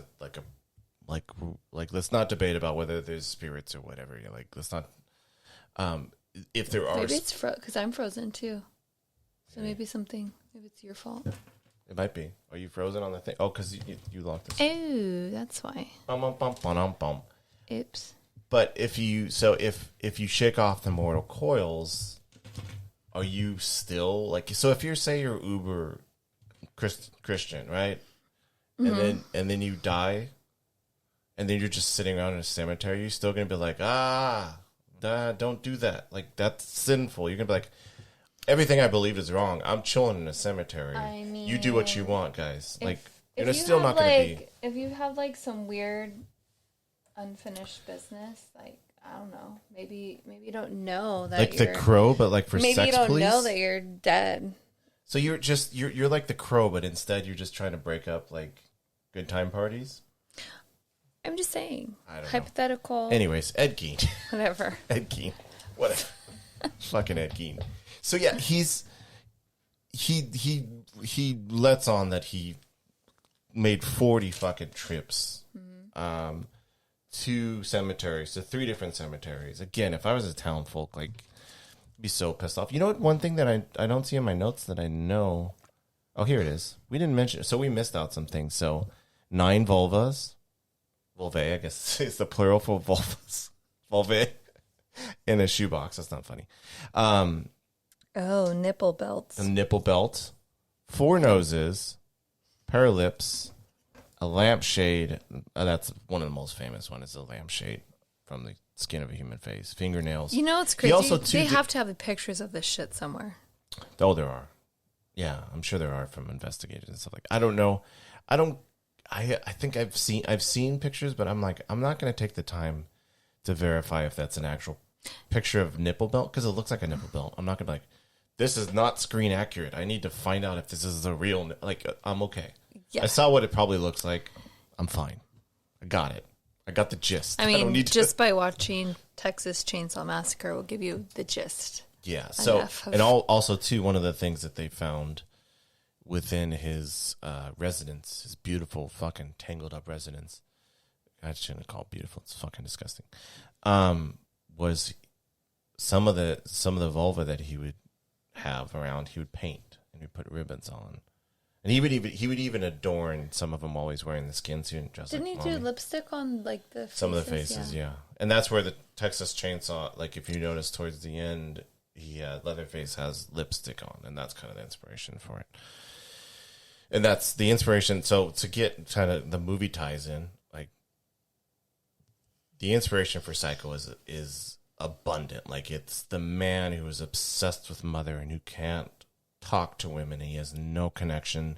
let's not debate about whether there's spirits or whatever. Let's not. If there are, Maybe it's because I'm frozen too. So maybe it's your fault. It might be. Are you frozen on the thing? Oh, because you locked this. Oh, that's why. Oops. But if you shake off the mortal coils, are you still like? So if you're uber Christian, right? And then you die, and then you're just sitting around in a cemetery, you're still gonna be like, don't do that. Like that's sinful. You're gonna be like, everything I believe is wrong. I'm chilling in a cemetery. I mean, you do what you want, guys. Like if it's still not gonna be. If you have like some weird unfinished business, like I don't know, maybe you don't know that like the crow, but like for maybe sex you don't police? know that you're dead. So you're like the crow, but instead you're just trying to break up like good time parties. I'm just saying. I don't know. Hypothetical. Anyways, Ed Gein. Whatever. Ed Gein. Whatever. Fucking Ed Gein. So yeah, he lets on that he made 40 fucking trips to cemeteries, to 3 different cemeteries. Again, if I was a town folk, like, I'd be so pissed off. You know what? One thing that I don't see in my notes that I know. Oh, here it is. We didn't mention, so we missed out some things. So 9 vulvas. Vulvae, I guess is the plural for vulvas. Vulvae in a shoebox. That's not funny. Nipple belts. A nipple belt, 4 noses, pair of lips, a lampshade. That's one of the most famous ones. Is a lampshade from the skin of a human face. Fingernails. You know what's crazy? Also they have to have the pictures of this shit somewhere. Oh, there are. Yeah, I'm sure there are from investigators and stuff like that. I don't know. I think I've seen pictures, but I'm like, I'm not going to take the time to verify if that's an actual picture of nipple belt because it looks like a nipple belt. I'm not going to be like, this is not screen accurate. I need to find out if this is a real, like, I'm okay. Yeah. I saw what it probably looks like. I'm fine. I got it. I got the gist. I mean, don't need just by watching Texas Chainsaw Massacre will give you the gist. Yeah. So, and also too, one of the things that they found within his residence, his beautiful fucking tangled up residence, I shouldn't call it beautiful. It's fucking disgusting. Was some of the vulva that he would have around, he would paint and he'd put ribbons on, and he would even adorn some of them while he's wearing the skin suit and dress. Didn't he do lipstick on like the faces? Some of the faces? Yeah. And that's where the Texas Chainsaw, like if you notice towards the end, Leatherface has lipstick on, and that's kind of the inspiration for it. And that's the inspiration. So to get kind of the movie ties in, like the inspiration for Psycho is abundant. Like it's the man who is obsessed with mother and who can't talk to women. And he has no connection,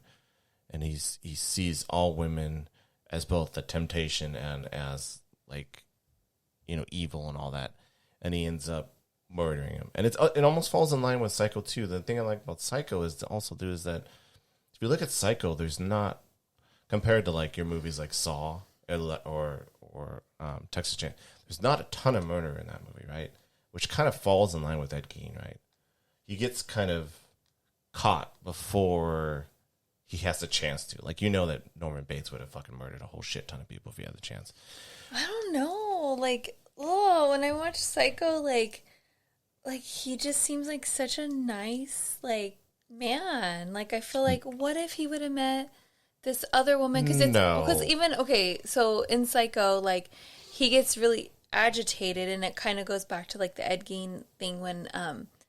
and he sees all women as both a temptation and as like, evil and all that. And he ends up murdering him. And it almost falls in line with Psycho 2. The thing I like about Psycho is that if you look at Psycho, there's not, compared to like your movies like Saw or Texas Chainsaw, there's not a ton of murder in that movie, right? Which kind of falls in line with Ed Gein, right? He gets kind of caught before he has the chance to. Like, that Norman Bates would have fucking murdered a whole shit ton of people if he had the chance. I don't know. Like, when I watch Psycho, like he just seems like such a nice, like, man. Like, I feel like, what if he would have met this other woman? Because even, okay, so in Psycho, like, he gets really agitated, and it kind of goes back to, like, the Ed Gein thing when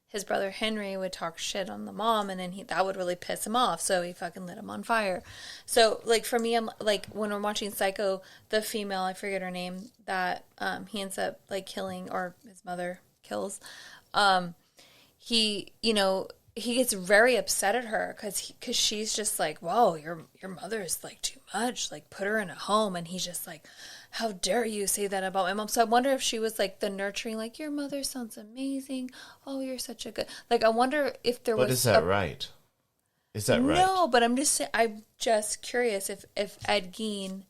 his brother Henry would talk shit on the mom, and then that would really piss him off, so he fucking lit him on fire. So, like, for me, I'm, like, when we're watching Psycho, the female, I forget her name, that he ends up, like, killing, or his mother kills, he gets very upset at her because she's just like, whoa, your mother's like too much, like put her in a home. And he's just like, how dare you say that about my mom? So I wonder if she was like the nurturing, like, your mother sounds amazing. Oh, you're such a good, like, I wonder if there was. But is that right? Is that right? No, but I'm just curious if Ed Gein,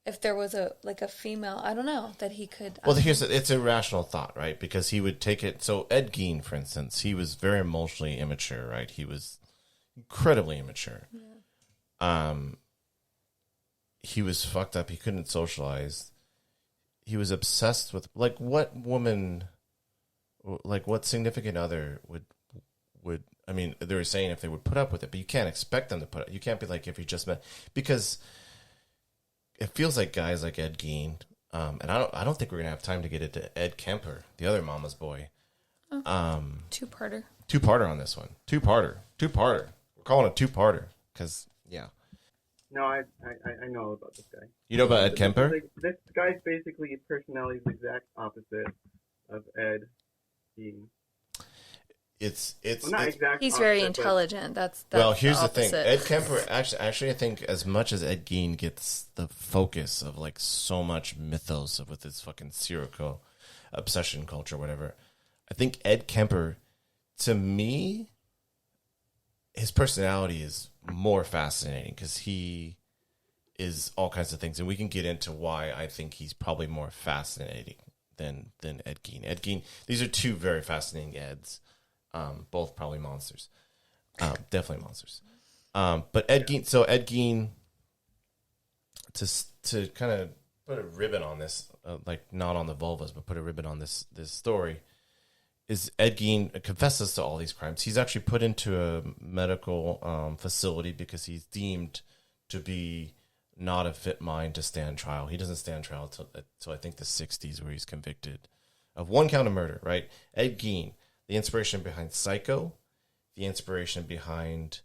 if there was a female, I don't know, that he could. Well, it's a rational thought, right? Because he would take it. So Ed Gein, for instance, he was very emotionally immature, right? He was incredibly immature. Yeah. He was fucked up. He couldn't socialize. He was obsessed with, like, what woman, like, what significant other would I mean, they were saying if they would put up with it, but you can't expect them to put it. You can't be like, if you just met, because it feels like guys like Ed Gein, and I don't think we're gonna have time to get into Ed Kemper, the other mama's boy. Two-parter. Two-parter on this one. Two-parter. We're calling it two-parter because No, I know about this guy. You know about Ed Kemper? This guy's basically his personality is the exact opposite of Ed Gein. It's Well, not exact He's opposite, very but intelligent. That's well, here's the thing. opposite. Ed Kemper actually I think as much as Ed Gein gets the focus of like so much mythos with his fucking serial obsession culture, whatever. I think Ed Kemper, to me, his personality is more fascinating because he is all kinds of things, and we can get into why I think he's probably more fascinating than Ed Gein. Ed Gein, these are two very fascinating Eds, both probably monsters, definitely monsters. But Ed Gein, to kind of put a ribbon on this, like not on the vulvas, but put a ribbon on this story. Is Ed Gein confesses to all these crimes. He's actually put into a medical facility because he's deemed to be not a fit mind to stand trial. He doesn't stand trial till I think the 60s, where he's convicted of one count of murder, right? Ed Gein, the inspiration behind Psycho, the inspiration behind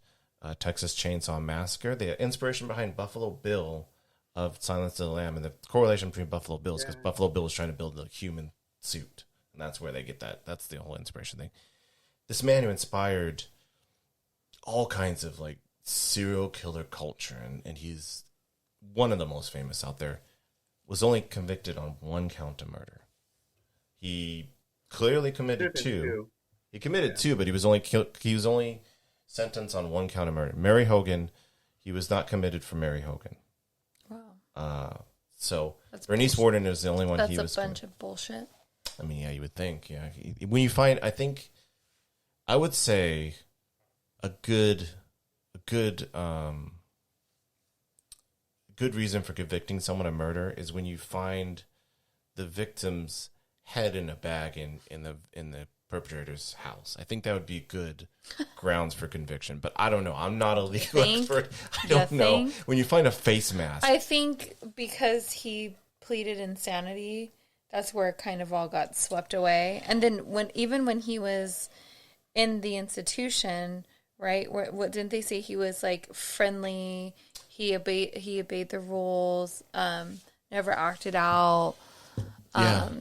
Texas Chainsaw Massacre, the inspiration behind Buffalo Bill of Silence of the Lamb, and the correlation between Buffalo Bill is because Buffalo Bill was trying to build a human suit. And that's where they get that. That's the whole inspiration thing. This man who inspired all kinds of like serial killer culture, and he's one of the most famous out there, was only convicted on one count of murder. He clearly committed two. He committed two, but he was only sentenced on one count of murder. Mary Hogan, he was not committed for Mary Hogan. Wow. So That's Bernice bullshit. Warden is the only one he was. That's a bunch of bullshit. I mean, yeah, you would think. Yeah, when you find, I would say, a good reason for convicting someone of murder is when you find the victim's head in a bag in the perpetrator's house. I think that would be good grounds for conviction. But I don't know. I'm not a legal expert. I don't know. When you find a face mask, I think because he pleaded insanity, that's where it kind of all got swept away. And then when he was in the institution, right? What didn't they say? He was like friendly. He obeyed the rules. Never acted out.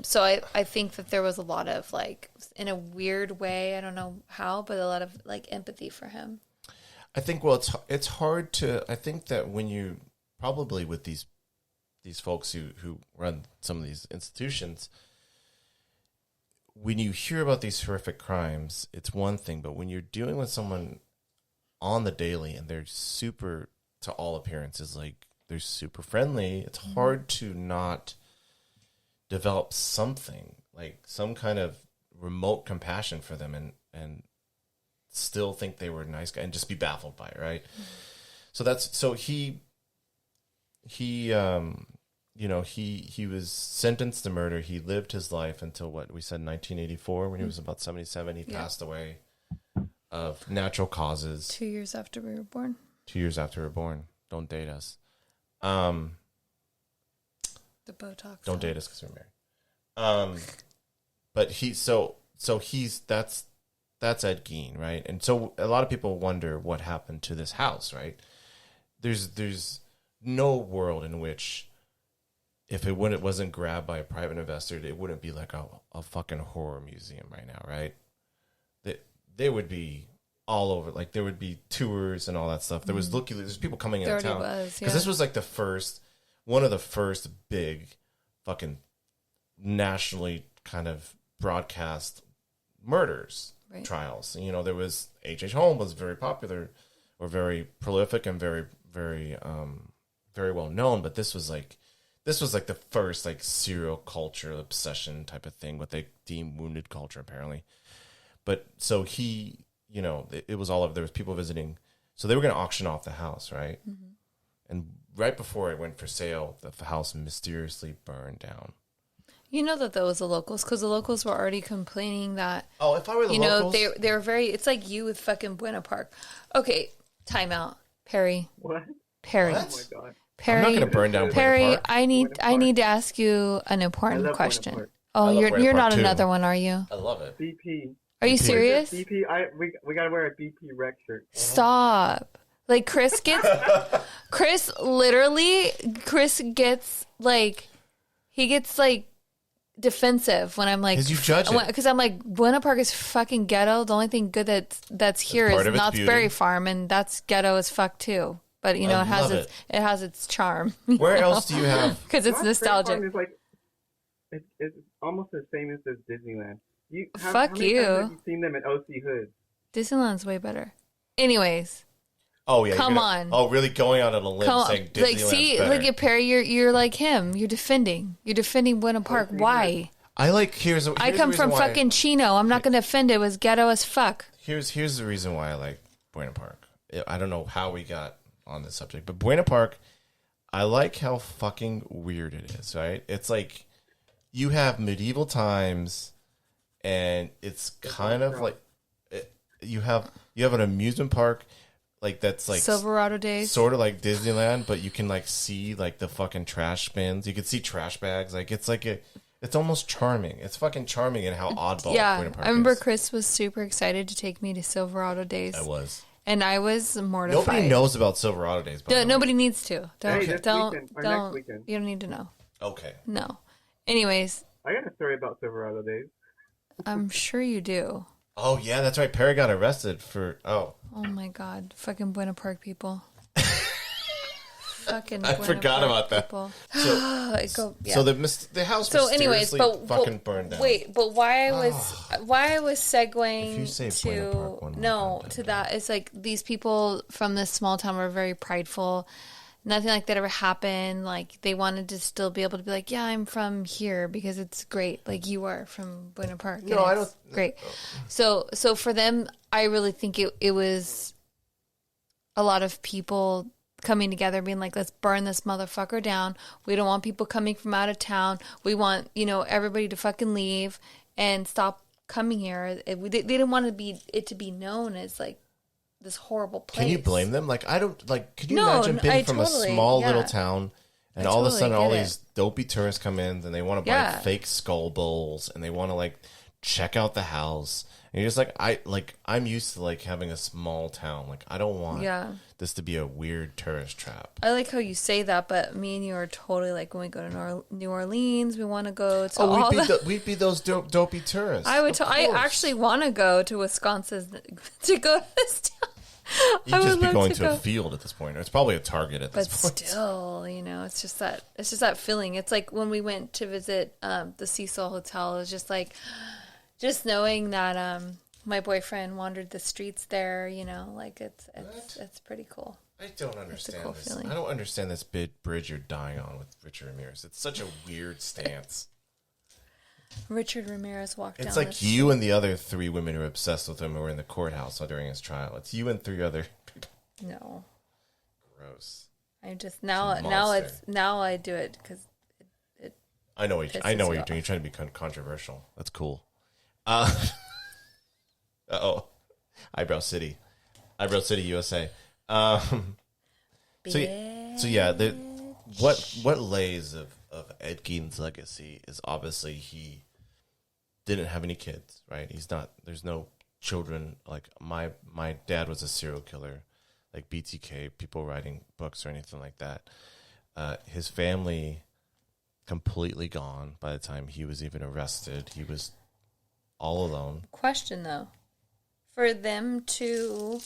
So I think that there was a lot of like, in a weird way, I don't know how, but a lot of like empathy for him. I think it's hard to. I think that when you probably with these folks who run some of these institutions, when you hear about these horrific crimes, it's one thing, but when you're dealing with someone on the daily and they're super, to all appearances, like they're super friendly, it's hard to not develop something, like some kind of remote compassion for them and still think they were a nice guy and just be baffled by it, right? So he was sentenced to murder. He lived his life until what we said 1984, when he was about 77. He passed away of natural causes. 2 years after we were born. 2 years after we were born. Don't date us. The Botox. Don't date us because we're married. But that's Ed Gein, right? And so a lot of people wonder what happened to this house, right? There's no world in which, if it wasn't grabbed by a private investor, it wouldn't be like a fucking horror museum right now, right? They would be all over. Like there would be tours and all that stuff. There's people coming into town because this was like one of the first big fucking nationally kind of broadcast murders trials. You know, there was H.H. Holmes was very popular or very prolific and very very very well known, but this was like the first like serial culture obsession type of thing, what they deem wounded culture apparently. But so he, you know, it was all over. There was people visiting, so they were going to auction off the house, right? Mm-hmm. And right before it went for sale, the house mysteriously burned down. You know that was the locals, because the locals were already complaining that, Oh, if I were the locals, they were very. It's like you with fucking Buena Park. Okay, time out, Perry. What? Perry. What? Oh my god. Perry. I'm not going to burn down Perry, Buena Park. I need Buena to ask you an I important love question. Buena Park. Oh, I love you're Buena Park not too. another one, are you? I love it. BP. Are you serious? BP. We gotta wear a BP rec shirt. Stop. Like Chris gets like he gets like defensive when I'm like, because you judge it. Because I'm like, Buena Park is fucking ghetto. The only thing good that's here part is of its Knott's beauty. Berry Farm, and that's ghetto as fuck too. But you know, I it has love it has its charm. Where else do you have? Because it's Knott's Berry Farm nostalgic. is like, it's almost as famous as Disneyland. Fuck how many you. times have you seen them at OC Hood? Disneyland's way better. Anyways, Oh yeah, Come on. Oh, really going out on a limb come on. saying Disneyland's Like, see, better. look at Perry. You're like him. You're defending Buena Park. Why? I like here's I the come reason from why- fucking Chino. I'm not going to offend. It was ghetto as fuck. Here's the reason why I like Buena Park. I don't know how we got on this subject, but Buena Park, I like how fucking weird it is. Right? It's like you have medieval times, and it's kind of like you have an amusement park like that's like Silverado days. sort of like Disneyland, but you can like see like the fucking trash bins. You can see trash bags. Like it's almost charming. It's fucking charming in how oddball Yeah, Buena Park I remember is. Chris was super excited to take me to Silverado days. I was. And I was mortified. Nobody knows about Silverado days. By the way. Nobody needs to. Hey, this weekend, or next Don't. weekend. You don't need to know. Okay. No. Anyways, I got a story about Silverado days. I'm sure you do. Oh yeah, that's right. Perry got arrested for. Oh, Oh my God. Fucking Buena Park people. Fucking I Buena Forgot Park about that. people. so Yeah. so the house. So anyways, mysteriously but fucking burned down. wait, but why I was If you segueing say Buena Park one more time, to that, it's like these people from this small town were very prideful. Nothing like that ever happened. Like they wanted to still be able to be like, yeah, I'm from here because it's great. Like you are from Buena Park. No, and I it's don't- Great. So for them, I really think it was a lot of people coming together being like, let's burn this motherfucker down. We don't want people coming from out of town. We want, everybody to fucking leave and stop coming here. They didn't want it to be known as like this horrible place. Can you blame them? Like I don't like. Could you No, imagine being I from totally- a small yeah. little town, and I all of a totally sudden all get it. these dopey tourists come in, and they want to buy Yeah. fake skull bowls, and they want to like check out the house. And you're just like I'm used to like having a small town. Like I don't want this to be a weird tourist trap. I like how you say that, but me and you are totally like, when we go to New Orleans, we want to go to all We'd be those dopey tourists. I would. Of I course. actually want to go to Wisconsin to go to this town. You'd I just would be love going to to a go. field at this point. Or it's probably a Target at this But point. still, it's just that feeling. It's like when we went to visit the Cecil Hotel. It was just like, just knowing that my boyfriend wandered the streets there. Like it's pretty cool. I don't understand cool this. feeling. I don't understand this bridge you're dying on with Richard Ramirez. It's such a weird stance. Richard Ramirez walked down. It's like this you and the other 3 women who are obsessed with him who were in the courthouse during his trial. It's you and 3 other people. No, Gross. I just a now monster. I do it because I know what pisses you're you doing. off. You're trying to be controversial. That's cool. Eyebrow City, USA. So yeah, what lays of Ed Gein's legacy is obviously he didn't have any kids, right? There's no children. Like my dad was a serial killer, like BTK, people writing books or anything like that. His family completely gone by the time he was even arrested. He was all alone. Question though, for them to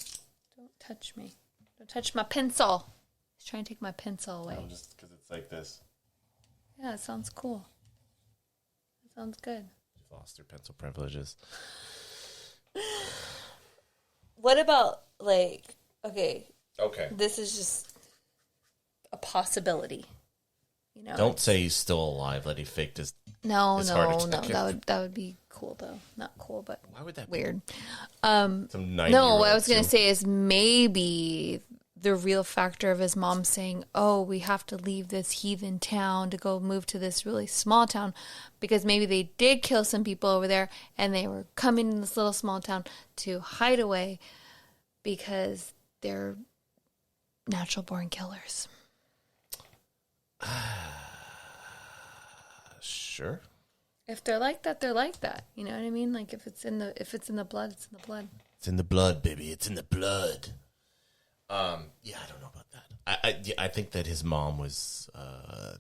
don't touch me, don't touch my pencil. He's trying to take my pencil away. Just because it's like this. Yeah, it sounds cool. It sounds good. You've lost your pencil privileges. What about okay, Okay. this is just a possibility. Don't say he's still alive that he faked his... No, His heart no. attack. That would be cool though. Not cool, but Why would that weird. be? Some 90-year-old No, what I was going too. to say is maybe the real factor of his mom saying, oh, we have to leave this heathen town to go move to this really small town, because maybe they did kill some people over there and they were coming in this little small town to hide away because they're natural born killers. Sure. If they're like that, they're like that. You know what I mean? Like if it's in the blood, it's in the blood. It's in the blood, baby. It's in the blood. Yeah, I don't know about that. I think that his mom was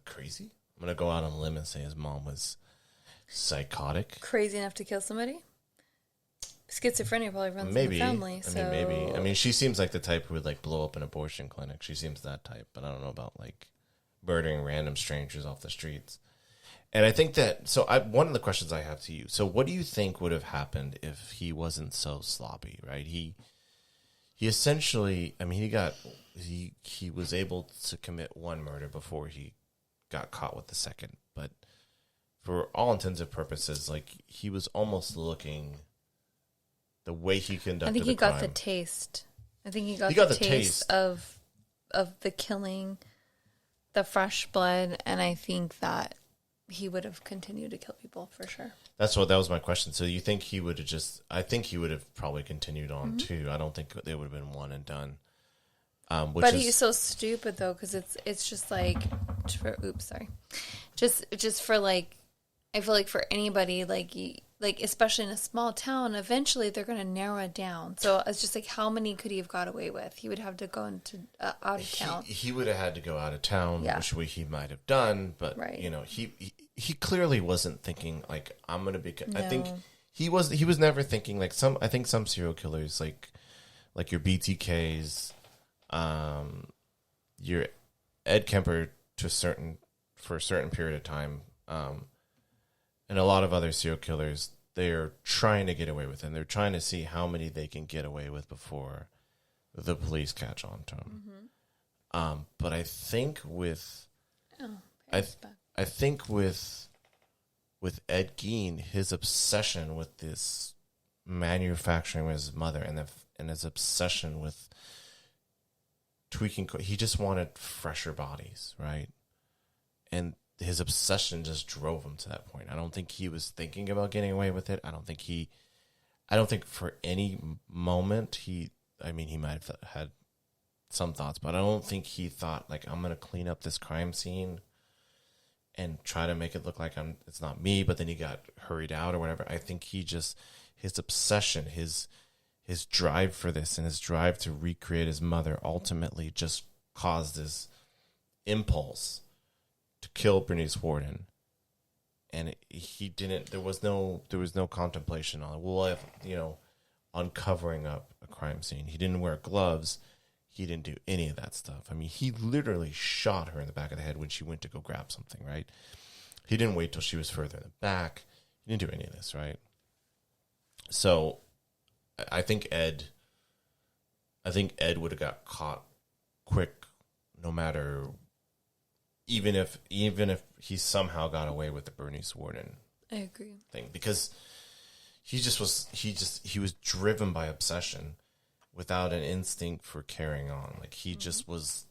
crazy. I'm gonna go out on a limb and say his mom was psychotic. Crazy enough to kill somebody? Schizophrenia probably runs in the family. Maybe. I mean, she seems like the type who would like blow up an abortion clinic. She seems that type, but I don't know about like murdering random strangers off the streets. And I think that, one of the questions I have to you, so what do you think would have happened if he wasn't so sloppy, right? He essentially, I mean, he was able to commit one murder before he got caught with the second. But for all intents and purposes, like, he was almost looking, the way he conducted I think he the crime, got the taste. I think he got the taste of the killing, the fresh blood, and I think that he would have continued to kill people for sure. That was my question. So you think he would have I think he would have probably continued on too. I don't think they would have been one and done. But he's so stupid though, because it's just like, just for like, I feel like for anybody like especially in a small town, eventually they're going to narrow it down. So it's just like, how many could he have got away with? He would have to go into out of town. He would have had to go out of town, yeah. which he might have done. But right. You know, he clearly wasn't thinking like, I'm going to be. No. I think he was never thinking like some. I think some serial killers like your BTKs, your Ed Kemper for a certain period of time. And a lot of other serial killers, they're trying to get away with it. And they're trying to see how many they can get away with before the police catch on to them. Mm-hmm. But I think with with Ed Gein, his obsession with this manufacturing with his mother and his obsession with tweaking, he just wanted fresher bodies, right? And his obsession just drove him to that point. I don't think he was thinking about getting away with it. I don't think for any moment he might have had some thoughts, but I don't think he thought like, I'm going to clean up this crime scene and try to make it look like it's not me, but then he got hurried out or whatever. I think his obsession, his drive for this and his drive to recreate his mother ultimately just caused this impulse to kill Bernice Worden, and he didn't. There was no contemplation on it. Well, uncovering up a crime scene. He didn't wear gloves. He didn't do any of that stuff. I mean, he literally shot her in the back of the head when she went to go grab something. Right? He didn't wait till she was further in the back. He didn't do any of this. Right? So, I think Ed would have got caught quick, no matter. Even if he somehow got away with the Bernice Worden, I agree, thing, because he was driven by obsession without an instinct for carrying on. Like he just was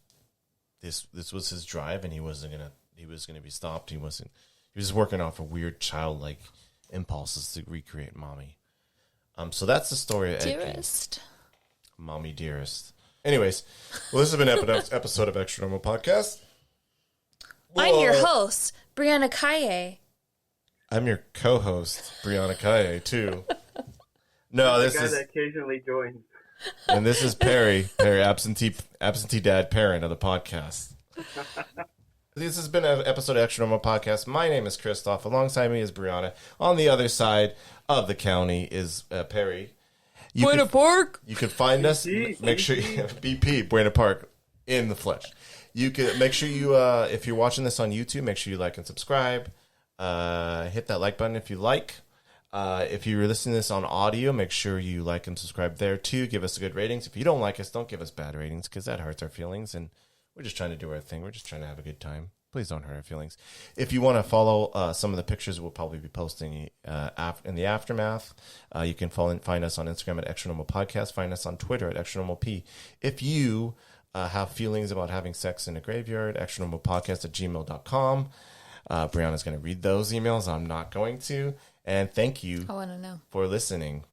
this was his drive, and he was gonna be stopped. He was working off a weird childlike impulses to recreate mommy. So that's the story of dearest. Mommy dearest. Anyways, well, this has been an episode of ExtraNormal Podcast. I'm your host, Brianna Kaye. I'm your co-host, Brianna Kaye, too. No, this is the guy that occasionally joins. And this is Perry, absentee dad parent of the podcast. This has been an episode of ExtraNormal Podcast. My name is Christoph. Alongside me is Brianna. On the other side of the county is Perry. Buena Park. You can find us. Make sure you BP Buena Park in the flesh. You can make sure you, if you're watching this on YouTube, make sure you like and subscribe. Hit that like button if you like. If you're listening to this on audio, make sure you like and subscribe there too. Give us good ratings. If you don't like us, don't give us bad ratings because that hurts our feelings. And we're just trying to do our thing. We're just trying to have a good time. Please don't hurt our feelings. If you want to follow some of the pictures we'll probably be posting in the aftermath, you can find us on Instagram at ExtraNormal Podcast. Find us on Twitter at ExtraNormalP. If you have feelings about having sex in a graveyard, extranormalpodcast@gmail.com. Brianna's going to read those emails. I'm not going to. And thank you I want to know. for listening.